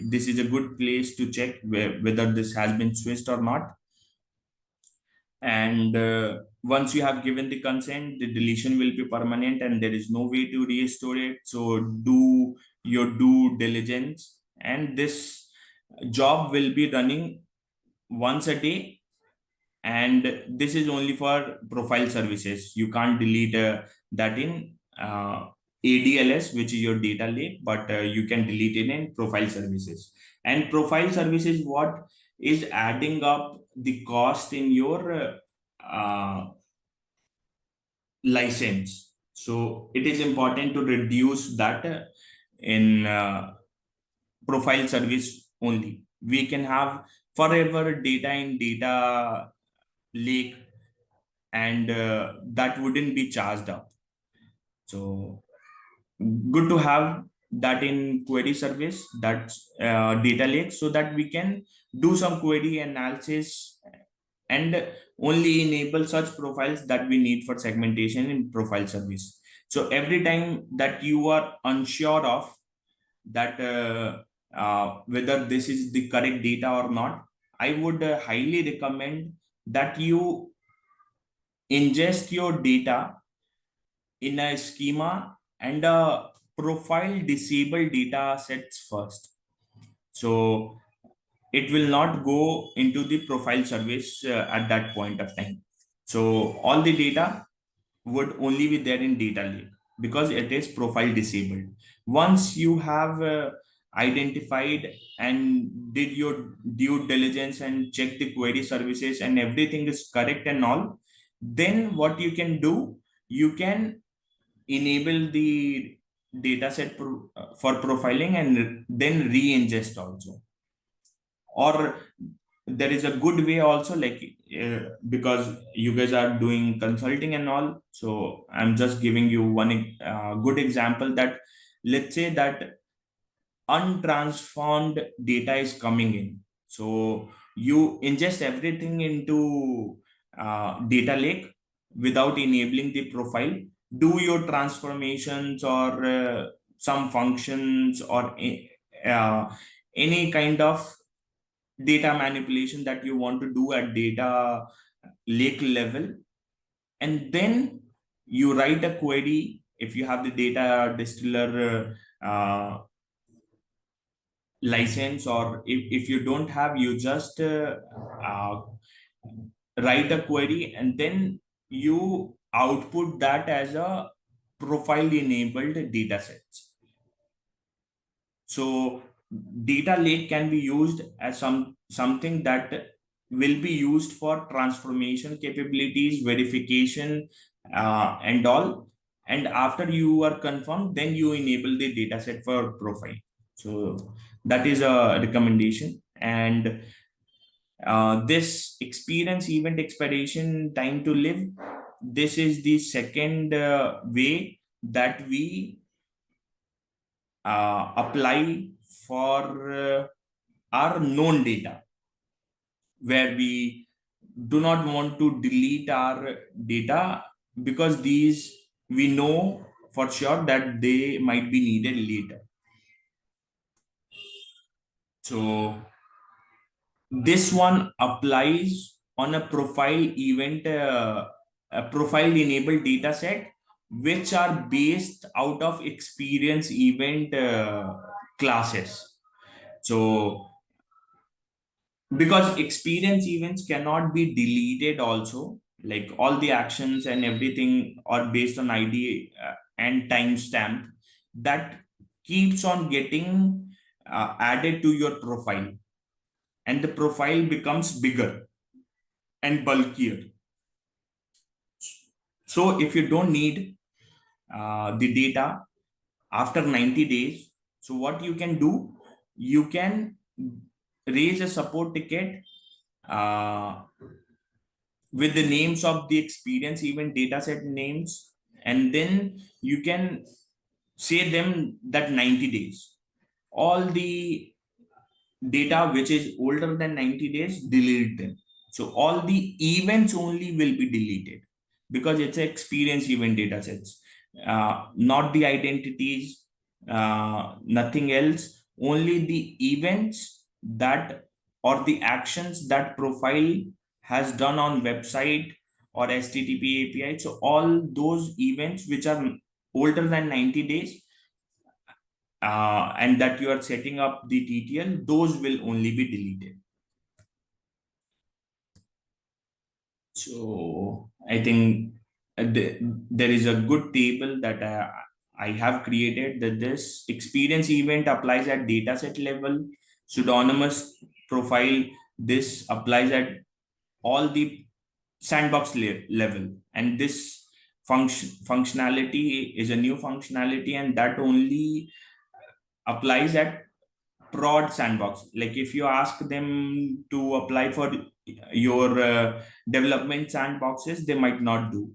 this is a good place to check whether this has been switched or not. And once you have given the consent, the deletion will be permanent and there is no way to restore it. So do your due diligence, and this job will be running once a day, and this is only for profile services. You can't delete that in ADLS, which is your data lake, but you can delete it in profile services. And profile services, what is adding up the cost in your license. So it is important to reduce that in profile service only. We can have forever data in data lake, and that wouldn't be charged up. So good to have that in query service, that's data lake, so that we can do some query analysis and only enable such profiles that we need for segmentation in profile service. So every time that you are unsure of that whether this is the correct data or not, I would highly recommend that you ingest your data in a schema and a profile disable data sets first. So it will not go into the profile service at that point of time. So all the data would only be there in data lake because it is profile disabled. Once you have identified and did your due diligence and check the query services and everything is correct and all, then what you can do, you can enable the dataset for profiling and then re-ingest also. Or there is a good way also, like because you guys are doing consulting and all, so I'm just giving you one good example, that let's say that untransformed data is coming in. So you ingest everything into data lake without enabling the profile, do your transformations or some functions or any kind of data manipulation that you want to do at data lake level, and then you write a query. If you have the data distiller license, or if you don't have, you just write a query and then you output that as a profile enabled data sets. So data lake can be used as something that will be used for transformation capabilities, verification, and all. And after you are confirmed, then you enable the data set for profile. So that is a recommendation. And this experience event expiration time to live, this is the second way that we apply for our known data, where we do not want to delete our data because these we know for sure that they might be needed later. So this one applies on a profile event, a profile enabled data set, which are based out of experience event classes. So because experience events cannot be deleted also, like all the actions and everything are based on ID and timestamp that keeps on getting added to your profile, and the profile becomes bigger and bulkier. So if you don't need the data after 90 days, so what you can do, you can raise a support ticket with the names of the experience event dataset names, and then you can say them that 90 days. All the data which is older than 90 days, delete them. So all the events only will be deleted because it's an experience event data sets, not the identities, nothing else, only the events that or the actions that profile has done on website or HTTP API. So all those events which are older than 90 days, and that you are setting up the TTL, those will only be deleted. So I think there is a good table that I have created, that this experience event applies at dataset level, pseudonymous profile, this applies at all the sandbox level, and this functionality is a new functionality, and that only applies at prod sandbox. Like if you ask them to apply for your development sandboxes, they might not do.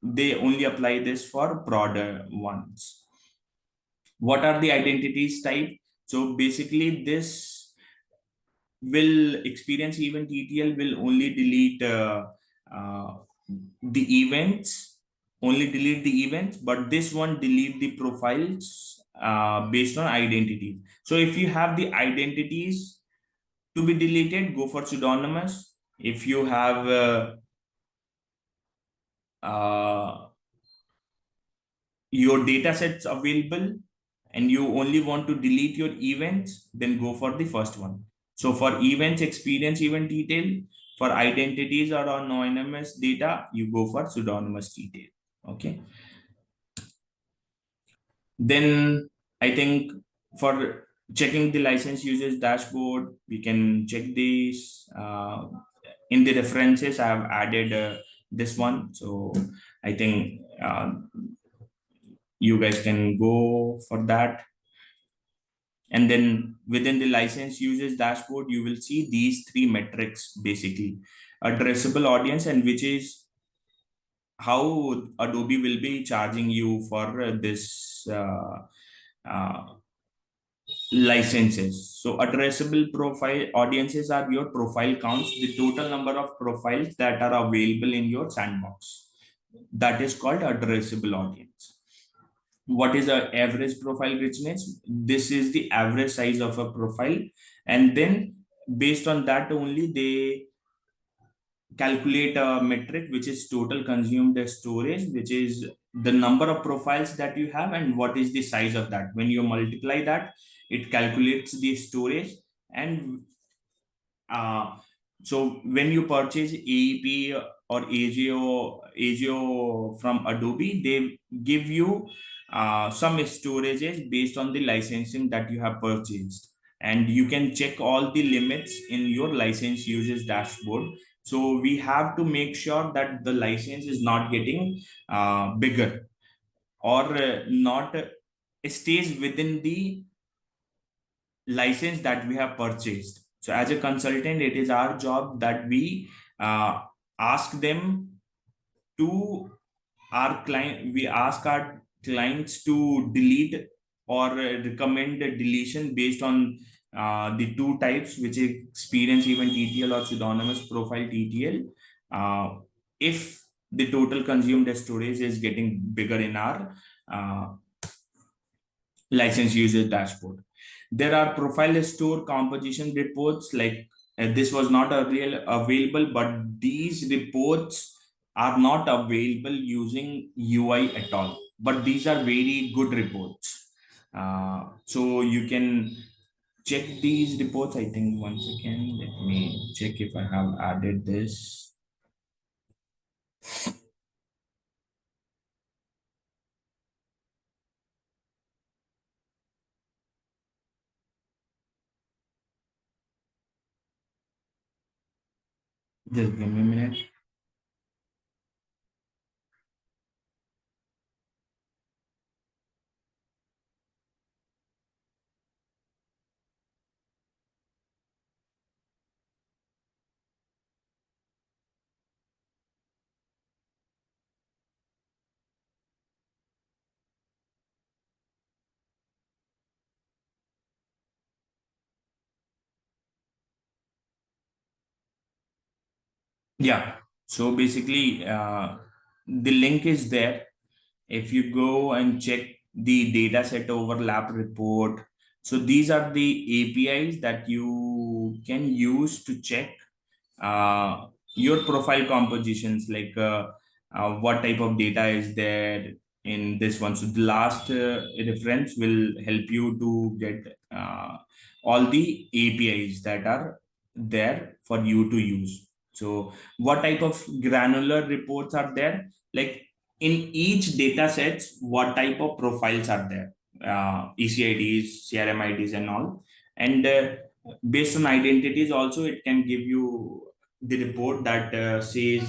They only apply this for prod ones. What are the identities type? So basically this will experience event ETL will only delete uh, the events, but this one delete the profiles based on identities. So if you have the identities to be deleted, go for pseudonymous. If you have your data sets available and you only want to delete your events, then go for the first one. So for events, experience event detail. For identities or anonymous data, you go for pseudonymous detail. Okay. Then I think for checking the license users dashboard, we can check this. In the references, I have added this one. So I think you guys can go for that. And then within the license users dashboard, you will see these three metrics, basically addressable audience, and which is how Adobe will be charging you for this licenses. So addressable profile audiences are your profile counts, the total number of profiles that are available in your sandbox. That is called addressable audience. What is the average profile richness? This is the average size of a profile, and then based on that only they calculate a metric, which is total consumed storage, which is the number of profiles that you have and what is the size of that. When you multiply that, it calculates the storage. And so when you purchase AEP or AGO from Adobe, they give you some storages based on the licensing that you have purchased. And you can check all the limits in your license users dashboard. So we have to make sure that the license is not getting bigger, or not stays within the license that we have purchased. So as a consultant, it is our job that we ask them to we ask our clients to delete or recommend a deletion based on the two types, which is experience event TTL or pseudonymous profile TTL. If the total consumed storage is getting bigger in our license user dashboard. There are profile store composition reports, like this was not available, but these reports are not available using UI at all. But these are very good reports. So you can check these reports. I think once again, let me check if I have added this. Just give me a minute. Yeah. So basically, the link is there. If you go and check the dataset overlap report, so these are the APIs that you can use to check your profile compositions, like what type of data is there in this one. So the last reference will help you to get all the APIs that are there for you to use. So what type of granular reports are there? Like in each data sets, what type of profiles are there? ECIDs, CRM IDs and all. And based on identities also, it can give you the report that says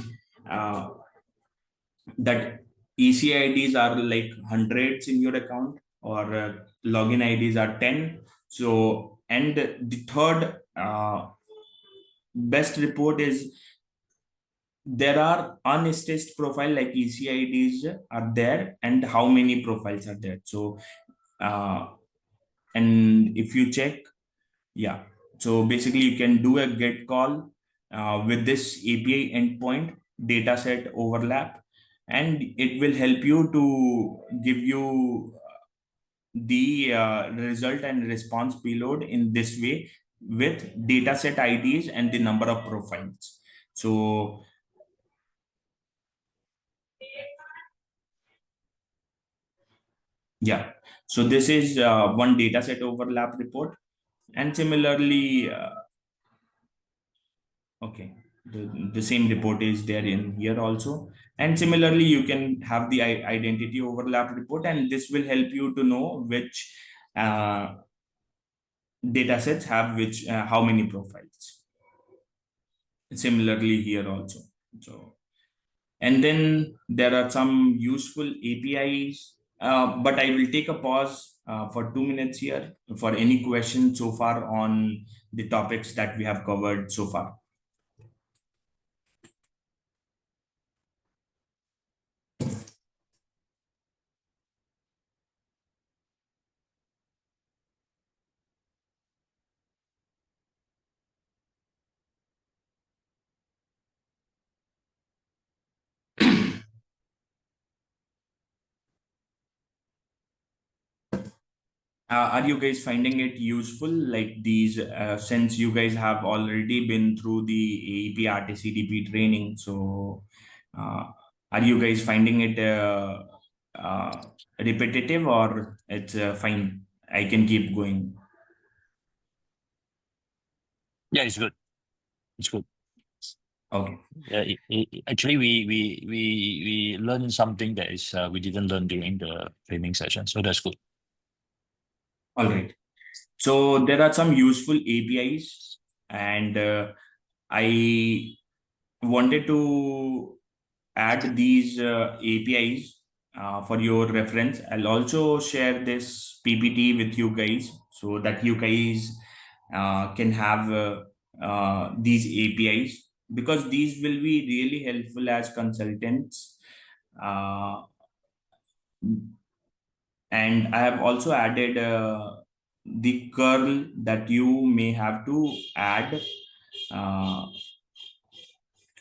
that ECIDs are like hundreds in your account, or login IDs are 10. So, and the third best report is there are unstitched profile like ECIDs are there, and how many profiles are there. So, and if you check, yeah. So basically, you can do a get call with this API endpoint dataset overlap, and it will help you to give you the result and response payload in this way with dataset IDs and the number of profiles. So yeah, so this is one dataset overlap report, and similarly, okay, the same report is there in here also. And similarly, you can have the identity overlap report, and this will help you to know which data sets have which how many profiles. Similarly here also. So, and then there are some useful APIs, but I will take a pause for 2 minutes here for any questions so far on the topics that we have covered so far. Are you guys finding it useful, like these, since you guys have already been through the AEP RTCDP training? So are you guys finding it repetitive, or it's fine? I can keep going. Yeah, it's good. It's good. Okay. Yeah, actually, we learned something that is we didn't learn during the training session, so that's good. All right. So there are some useful APIs, and I wanted to add these APIs for your reference. I'll also share this PPT with you guys so that you guys can have these APIs, because these will be really helpful as consultants. And I have also added the curl that you may have to add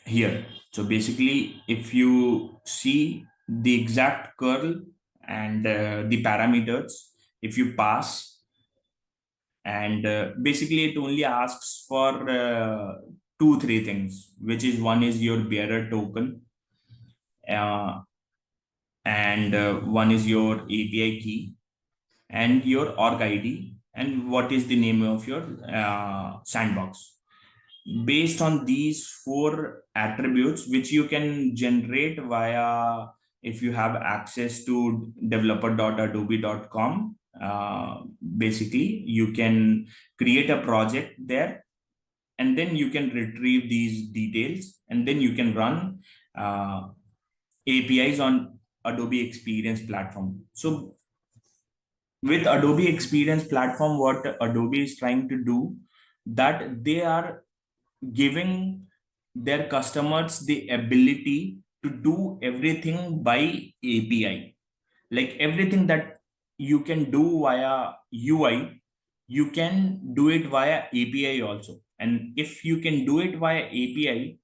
here. So basically, if you see the exact curl and the parameters, if you pass, and basically it only asks for 2-3 things, which is one is your bearer token, and one is your API key, and your org ID, and what is the name of your sandbox. Based on these 4 attributes, which you can generate via, if you have access to developer.adobe.com, basically you can create a project there, and then you can retrieve these details, and then you can run APIs on Adobe Experience Platform. So with Adobe Experience Platform, what Adobe is trying to do, that they are giving their customers the ability to do everything by API. Like everything that you can do via UI, you can do it via API also. And if you can do it via API,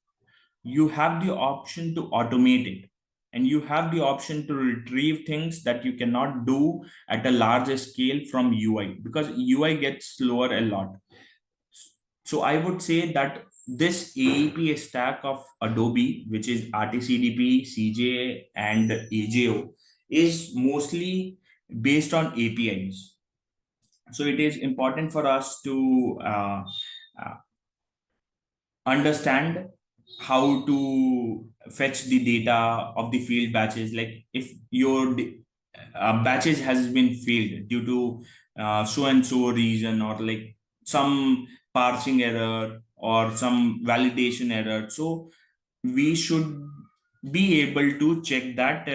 you have the option to automate it, and you have the option to retrieve things that you cannot do at a larger scale from UI, because UI gets slower a lot. So I would say that this AEP stack of Adobe, which is RTCDP, CJA, and AJO, is mostly based on APIs. So it is important for us to uh, understand how to fetch the data of the field batches. Like if your batches has been failed due to so and so reason, or like some parsing error or some validation error, so we should be able to check that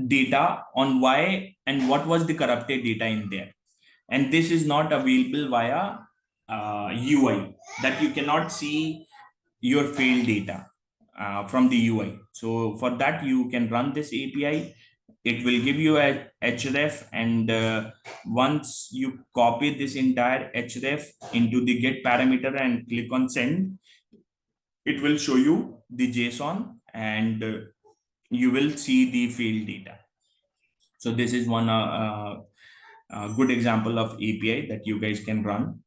data on why and what was the corrupted data in there. And this is not available via UI, that you cannot see your failed data from the UI. So for that, you can run this API. It will give you a href, and once you copy this entire href into the get parameter and click on send, it will show you the JSON, and you will see the field data. So this is one good example of API that you guys can run.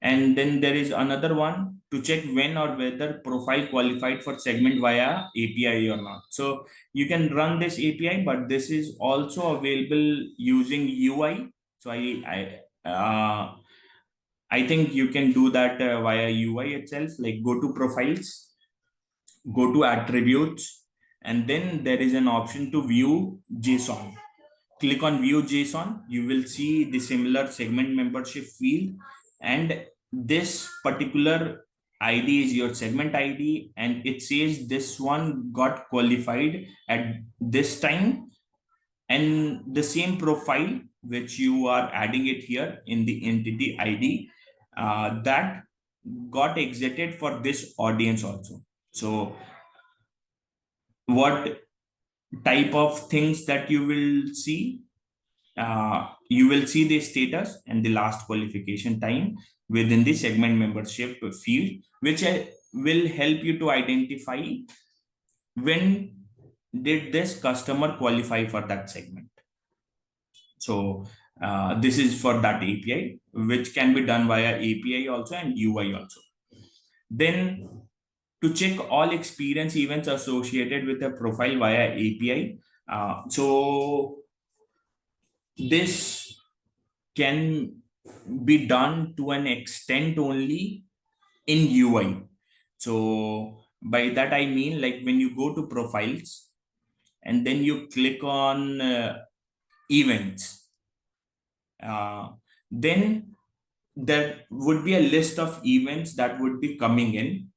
And then there is another one to check when or whether profile qualified for segment via API or not. So you can run this API, but this is also available using UI. So I think you can do that via UI itself. Like go to profiles, go to attributes, and then there is an option to view JSON. Click on view JSON, you will see the similar segment membership field, and this particular ID is your segment ID, and it says this one got qualified at this time, and the same profile which you are adding it here in the entity ID that got exited for this audience also. So what type of things that you will see? You will see the status and the last qualification time within the segment membership field, which will help you to identify when did this customer qualify for that segment. So this is for that API, which can be done via API also and UI also. Then to check all experience events associated with a profile via API. So this can be done to an extent only in UI. So by that I mean, like when you go to profiles and then you click on events, then there would be a list of events that would be coming in.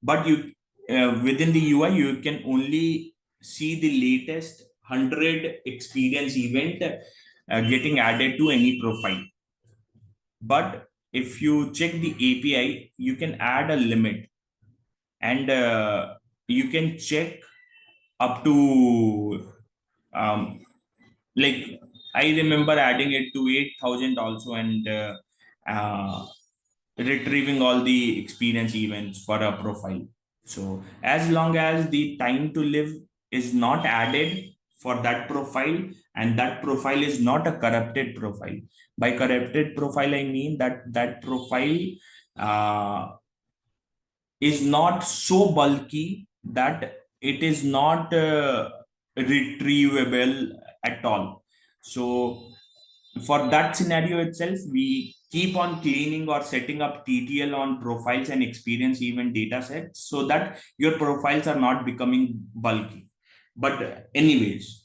But you within the UI, you can only see the latest 100 experience event getting added to any profile. But if you check the API, you can add a limit, and you can check up to like I remember adding it to 8,000 also, and retrieving all the experience events for a profile. So as long as the time to live is not added for that profile, and that profile is not a corrupted profile. By corrupted profile, I mean that that profile is not so bulky that it is not retrievable at all. So for that scenario itself, we keep on cleaning or setting up TTL on profiles and experience event data sets so that your profiles are not becoming bulky. But anyways,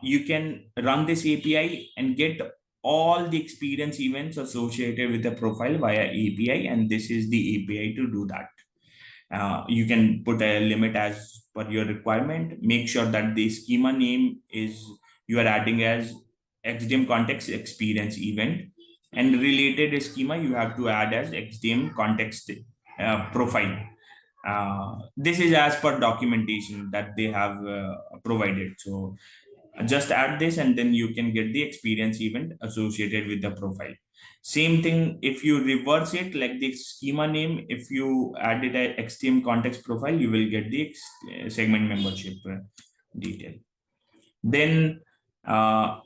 you can run this API and get all the experience events associated with the profile via API, and this is the API to do that. You can put a limit as per your requirement. Make sure that the schema name is you are adding as XDM context experience event, and related schema you have to add as XDM context profile. This is as per documentation that they have provided. So just add this, and then you can get the experience event associated with the profile. Same thing if you reverse it, like the schema name, if you added a XDM context profile, you will get the segment membership detail. Then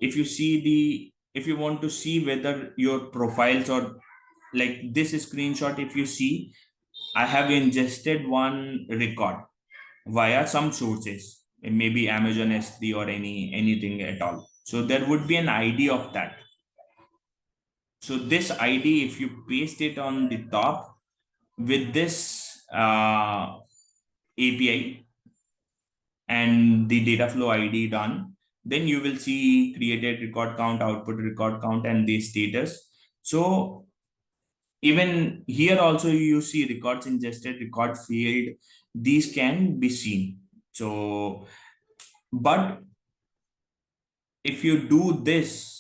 if you want to see whether your profiles, or like this screenshot, if you see, I have ingested one record. via some sources, maybe Amazon S3 or anything at all. So there would be an ID of that. So this ID, if you paste it on the top with this API and the data flow ID done, then you will see created record count, output record count, and the status. So even here also you see records ingested, record failed. These can be seen. So, but if you do this,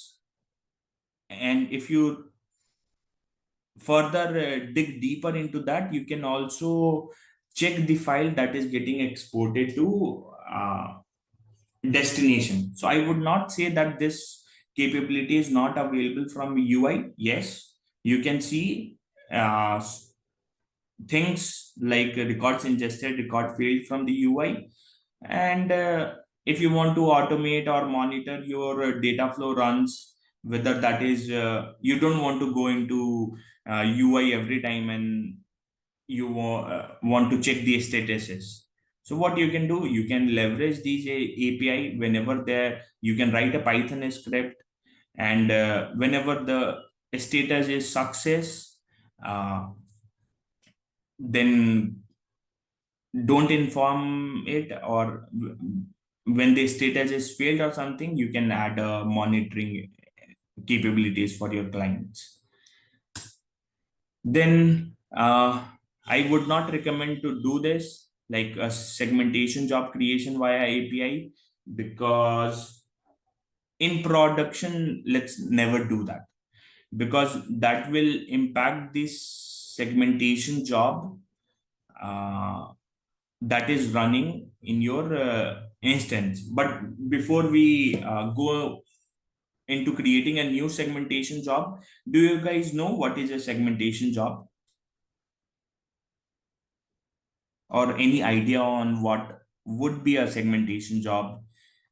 and if you further dig deeper into that, you can also check the file that is getting exported to destination. So I would not say that this capability is not available from UI. Yes, you can see uh, things like records ingested, record failed from the UI. And if you want to automate or monitor your data flow runs, whether that is you don't want to go into UI every time and you want to check the statuses. So what you can do, you can leverage these API whenever there. You can write a Python script, and whenever the status is success, then don't inform it, or when the status is failed or something, you can add monitoring capabilities for your clients. Then I would not recommend to do this like a segmentation job creation via API, because in production, let's never do that, because that will impact this segmentation job that is running in your instance. But before we go into creating a new segmentation job, do you guys know what is a segmentation job? Or any idea on what would be a segmentation job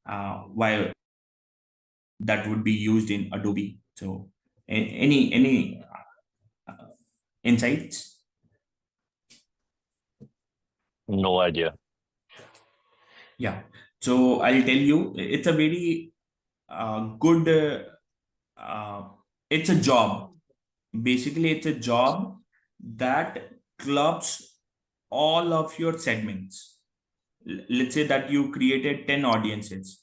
while that would be used in Adobe? So any insights? No idea. Yeah, so I'll tell you, it's a very good it's a job. Basically, it's a job that clubs all of your segments. Let's say that you created 10 audiences.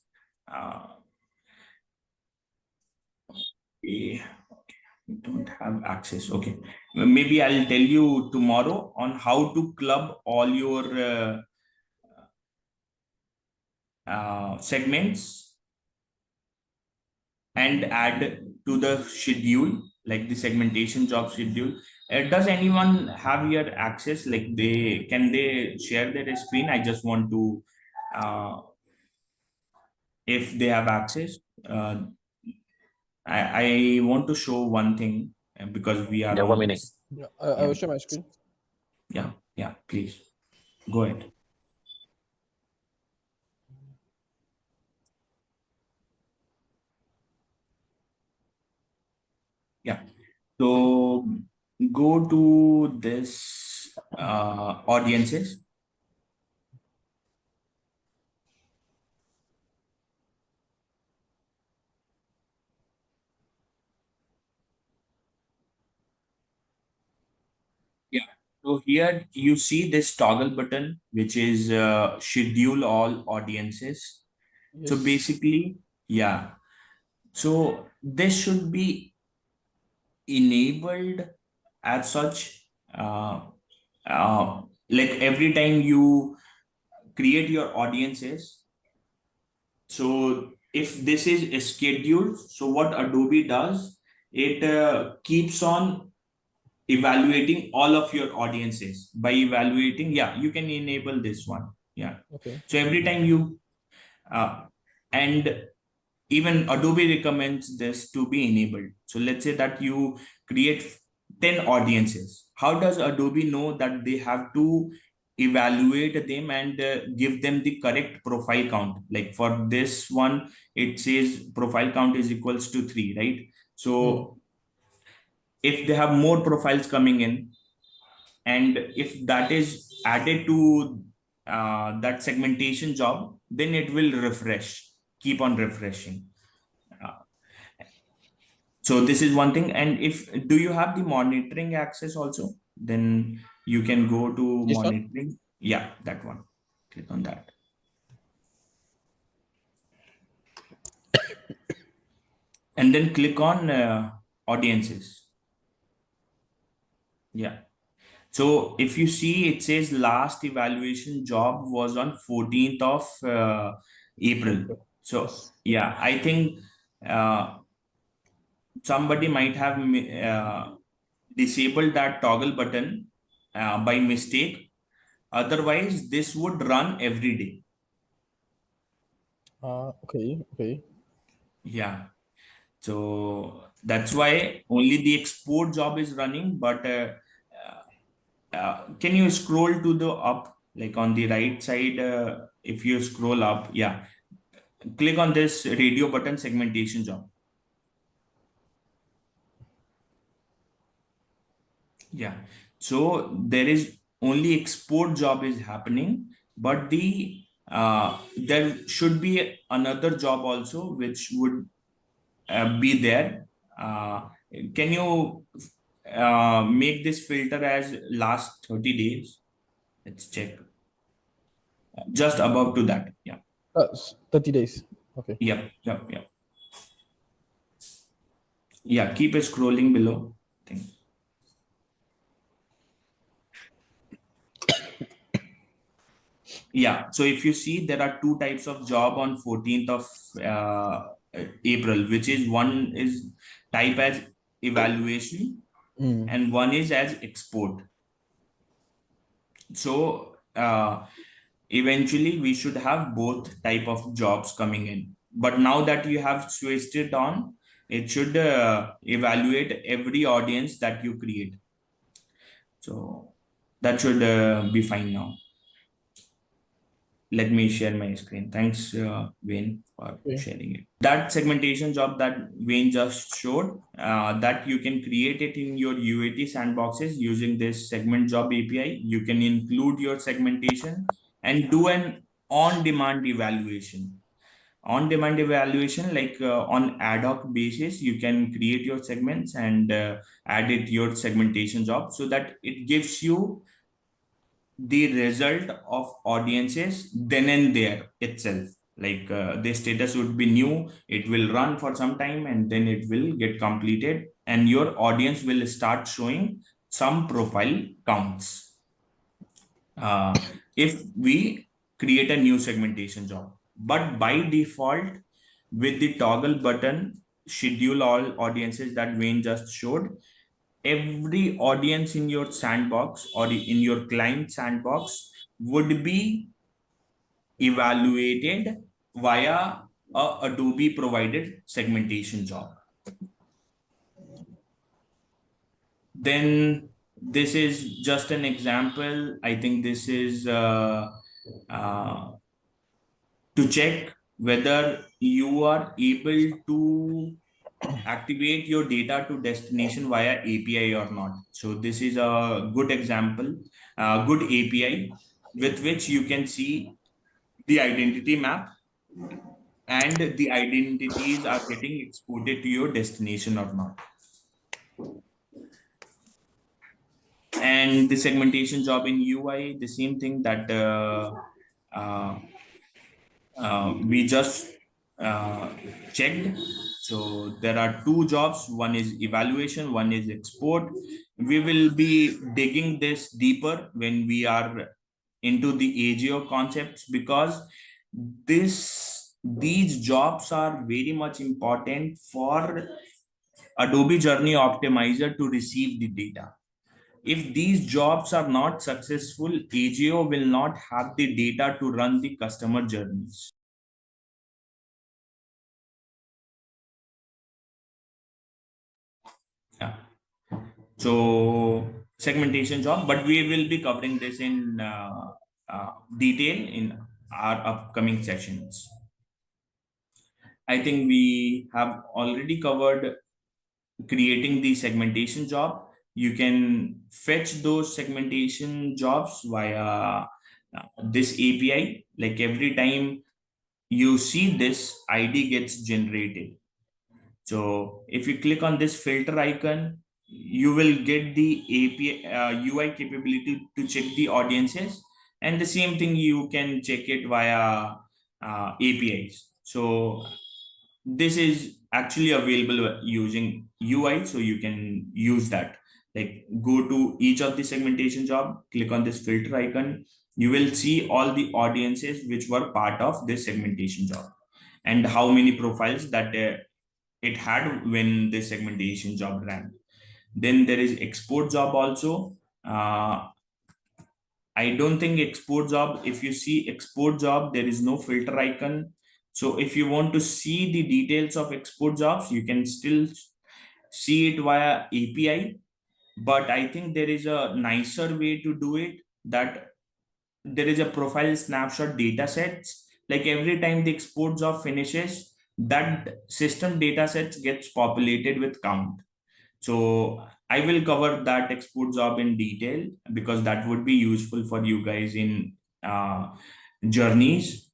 Okay, we don't have access. Okay, maybe I'll tell you tomorrow on how to club all your segments and add to the schedule, like the segmentation job schedule. Does anyone have your access? Like can they share their screen? I just want to, if they have access, I want to show one thing because we are Yeah, 1 on minute. this. Yeah, I will share my screen. Yeah, please go ahead. Yeah, so go to this audiences. Yeah, so here you see this toggle button, which is schedule all audiences. So Yes. basically, yeah, so this should be enabled as such. Like every time you create your audiences, so if this is scheduled, so what Adobe does, it keeps on evaluating all of your audiences. By evaluating, yeah, you can enable this one. Yeah, Okay. so every time you and even Adobe recommends this to be enabled. So let's say that you create 10 audiences. How does Adobe know that they have to evaluate them and give them the correct profile count? Like for this one, it says profile count is equals to 3, right? So if they have more profiles coming in, and if that is added to that segmentation job, then it will refresh, keep on refreshing. So this is one thing. And if do you have the monitoring access also, then you can go to This one? monitoring. Yeah, that one. Click on that. And then click on audiences. Yeah. So if you see, it says last evaluation job was on 14th of April. So Yes. yeah, I think somebody might have disabled that toggle button by mistake. Otherwise, this would run every day. Okay. Yeah. So that's why only the export job is running. But can you scroll to the up, like on the right side? If you scroll up, yeah, click on this radio button segmentation job. Yeah. So there is only export job is happening, but there should be another job also which would be there. Can you make this filter as last 30 days? Let's check. Just above to that. Yeah. 30 days. Okay. Yep. Yeah, keep scrolling below. Thanks. Yeah, so if you see, there are two types of job on 14th of April, which is one is type as evaluation and one is as export. So eventually we should have both type of jobs coming in. But now that you have switched it on, it should evaluate every audience that you create. So that should be fine now. Let me share my screen. Thanks, Wayne, for sharing it. That segmentation job that Wayne just showed, that you can create it in your UAT sandboxes using this segment job API. You can include your segmentation and do an on-demand evaluation. On-demand evaluation, like on ad hoc basis, you can create your segments and add it your segmentation job so that it gives you the result of audiences then and there itself. Like the status would be new, it will run for some time and then it will get completed and your audience will start showing some profile counts if we create a new segmentation job. But by default, with the toggle button schedule all audiences that Wayne just showed, every audience in your sandbox or in your client sandbox would be evaluated via a Adobe provided segmentation job. Then this is just an example. I think this is to check whether you are able to activate your data to destination via API or not. So this is a good example, good API with which you can see the identity map and the identities are getting exported to your destination or not. And the segmentation job in UI, the same thing that we just checked. So there are two jobs, one is evaluation, one is export. We will be digging this deeper when we are into the AGO concepts, because these jobs are very much important for Adobe Journey Optimizer to receive the data. If these jobs are not successful, AGO will not have the data to run the customer journeys. Yeah. So segmentation job, but we will be covering this in detail in our upcoming sessions. I think we have already covered creating the segmentation job. You can fetch those segmentation jobs via this API, like every time you see this ID gets generated. So if you click on this filter icon, you will get the API UI capability to check the audiences, and the same thing you can check it via APIs. So this is actually available using UI, so you can use that. Like go to each of the segmentation job, click on this filter icon, you will see all the audiences which were part of this segmentation job and how many profiles that it had when the segmentation job ran. Then there is export job also. I don't think export job, if you see export job, there is no filter icon. So if you want to see the details of export jobs, you can still see it via API. But I think there is a nicer way to do it, that there is a profile snapshot data sets. Like every time the export job finishes, that system data sets gets populated with count. So I will cover that export job in detail because that would be useful for you guys in uh, journeys.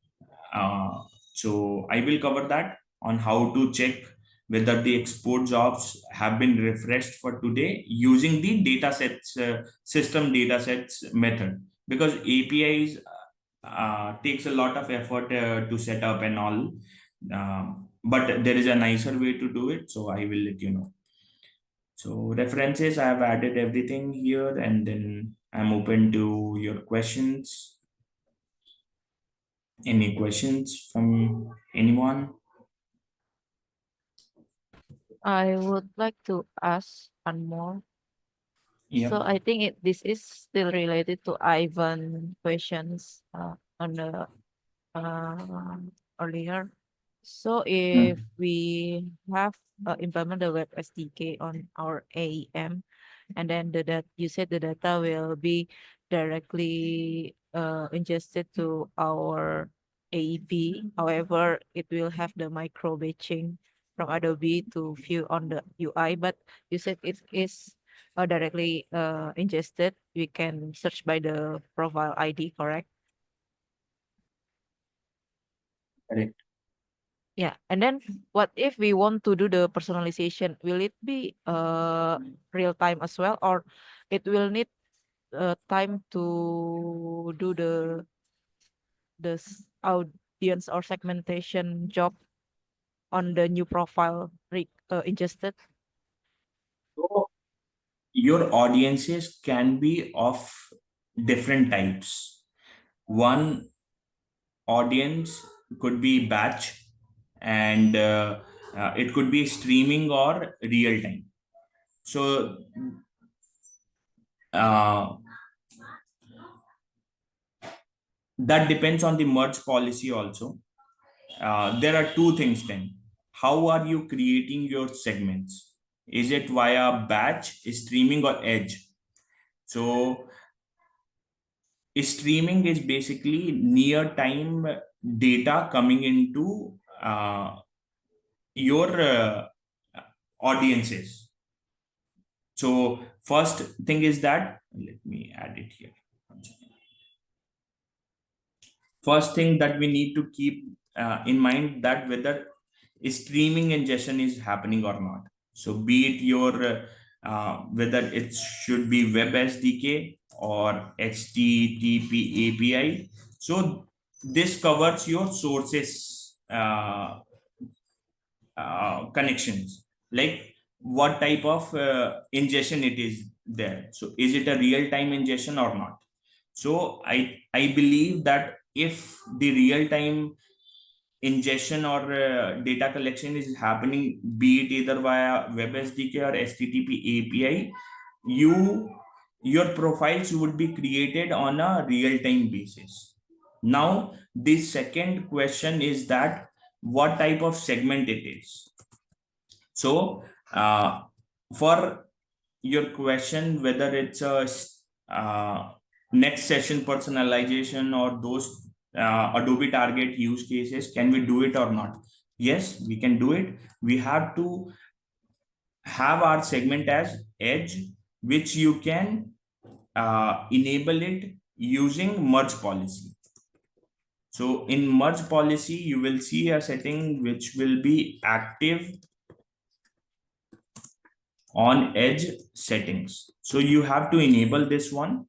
So I will cover that on how to check whether the export jobs have been refreshed for today using the datasets system datasets method, because APIs takes a lot of effort to set up and all. But there is a nicer way to do it, so I will let you know. So references, I have added everything here, and then I'm open to your questions. Any questions from anyone? I would like to ask one more. Yep. So I think this is still related to Ivan questions on the earlier. So if we have implement the web SDK on our AEM, and then that you said the data will be directly ingested to our AEP. However, it will have the micro batching from Adobe to view on the UI, but you said it is directly ingested. We can search by the profile ID, correct? Correct. Yeah, and then what if we want to do the personalization? Will it be real time as well, or it will need time to do the audience or segmentation job on the new profile ingested? So your audiences can be of different types. One audience could be batch, and it could be streaming or real time. So that depends on the merge policy also. There are two things then. How are you creating your segments? Is it via batch, streaming, or edge? So streaming is basically near time data coming into your audiences. So first thing is that, let me add it here. First thing that we need to keep in mind, that whether streaming ingestion is happening or not. So be it your whether it should be web SDK or HTTP API. So this covers your sources connections, like what type of ingestion it is there. So is it a real-time ingestion or not? So I believe that if the real-time ingestion or data collection is happening, be it either via web SDK or HTTP API, your profiles would be created on a real-time basis. Now, the second question is that what type of segment it is. So, for your question, whether it's a next session personalization or those Adobe target use cases, can we do it or not? Yes, we can do it. We have to have our segment as edge, which you can enable it using merge policy. So in merge policy, you will see a setting which will be active on edge settings. So you have to enable this one.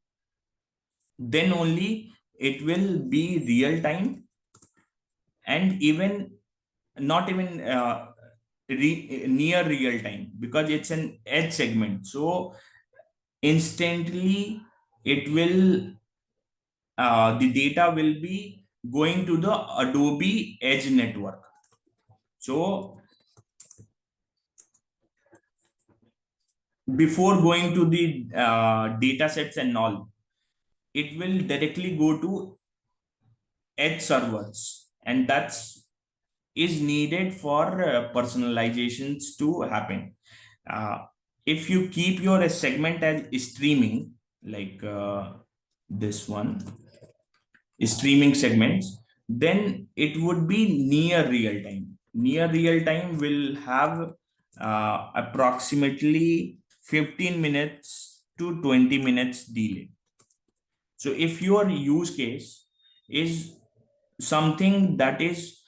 Then only it will be real time, and even not even near real time, because it's an edge segment. So instantly it will the data will be going to the Adobe Edge network. So before going to the data sets and all, it will directly go to edge servers, and that's is needed for personalizations to happen. If you keep your segment as streaming, like this one, streaming segments, then it would be near real time. Near real time will have approximately 15 minutes to 20 minutes delay. So if your use case is something that is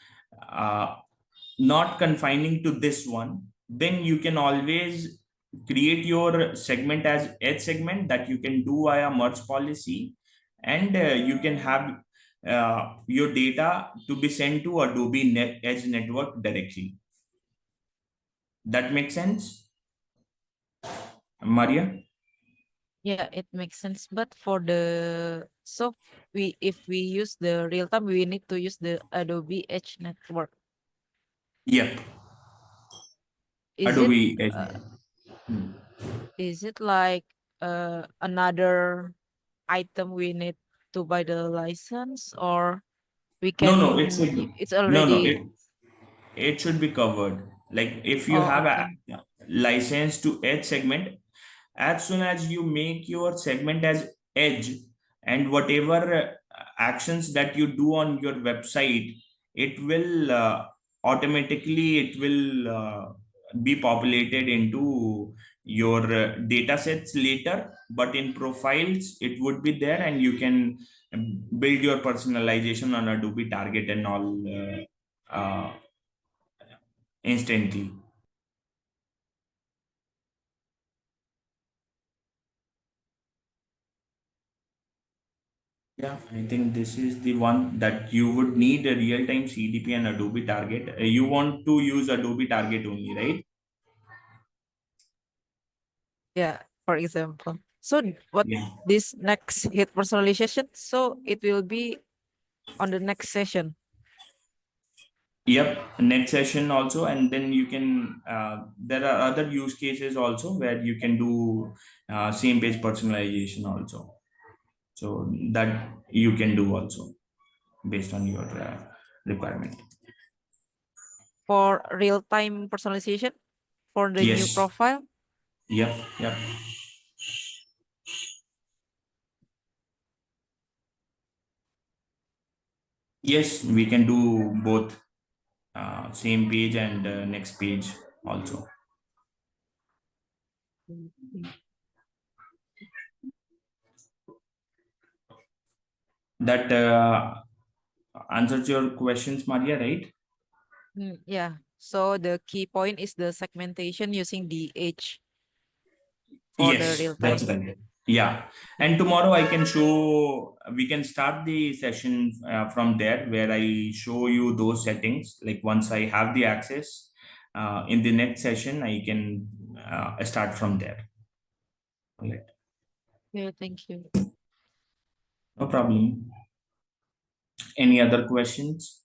not confining to this one, then you can always create your segment as edge segment that you can do via merge policy, and you can have your data to be sent to Adobe Edge network directly. That makes sense, Maria? Yeah, it makes sense. But for the if we use the real time, we need to use the Adobe Edge network. Yep. Is Adobe it Edge. is it like another item we need to buy the license, or we No, can no, it's it's no, no. already It should be covered. Like if you oh have a okay. license to edge segment, as soon as you make your segment as edge, and whatever actions that you do on your website, it will automatically it will be populated into your data sets later, but in profiles it would be there, and you can build your personalization on Adobe Target and all instantly. Yeah, I think this is the one that you would need a real-time CDP and Adobe Target. You want to use Adobe Target only, right? Yeah, for example. So what Yeah. this next hit personalization? So it will be on the next session. Yep. Next session also, and then you can. There are other use cases also where you can do same page personalization also. So that you can do also based on your requirement. For real-time personalization for the new Yes. profile. Yep. Yep. Yes, we can do both same page and next page also. That answers your questions, Maria, right? Yeah. So the key point is the segmentation using the age for the Yes, real that's time. right. Yeah. And tomorrow I can show, we can start the session from there where I show you those settings. Like once I have the access in the next session, I can start from there. All right. Yeah, thank you. No problem. Any other questions?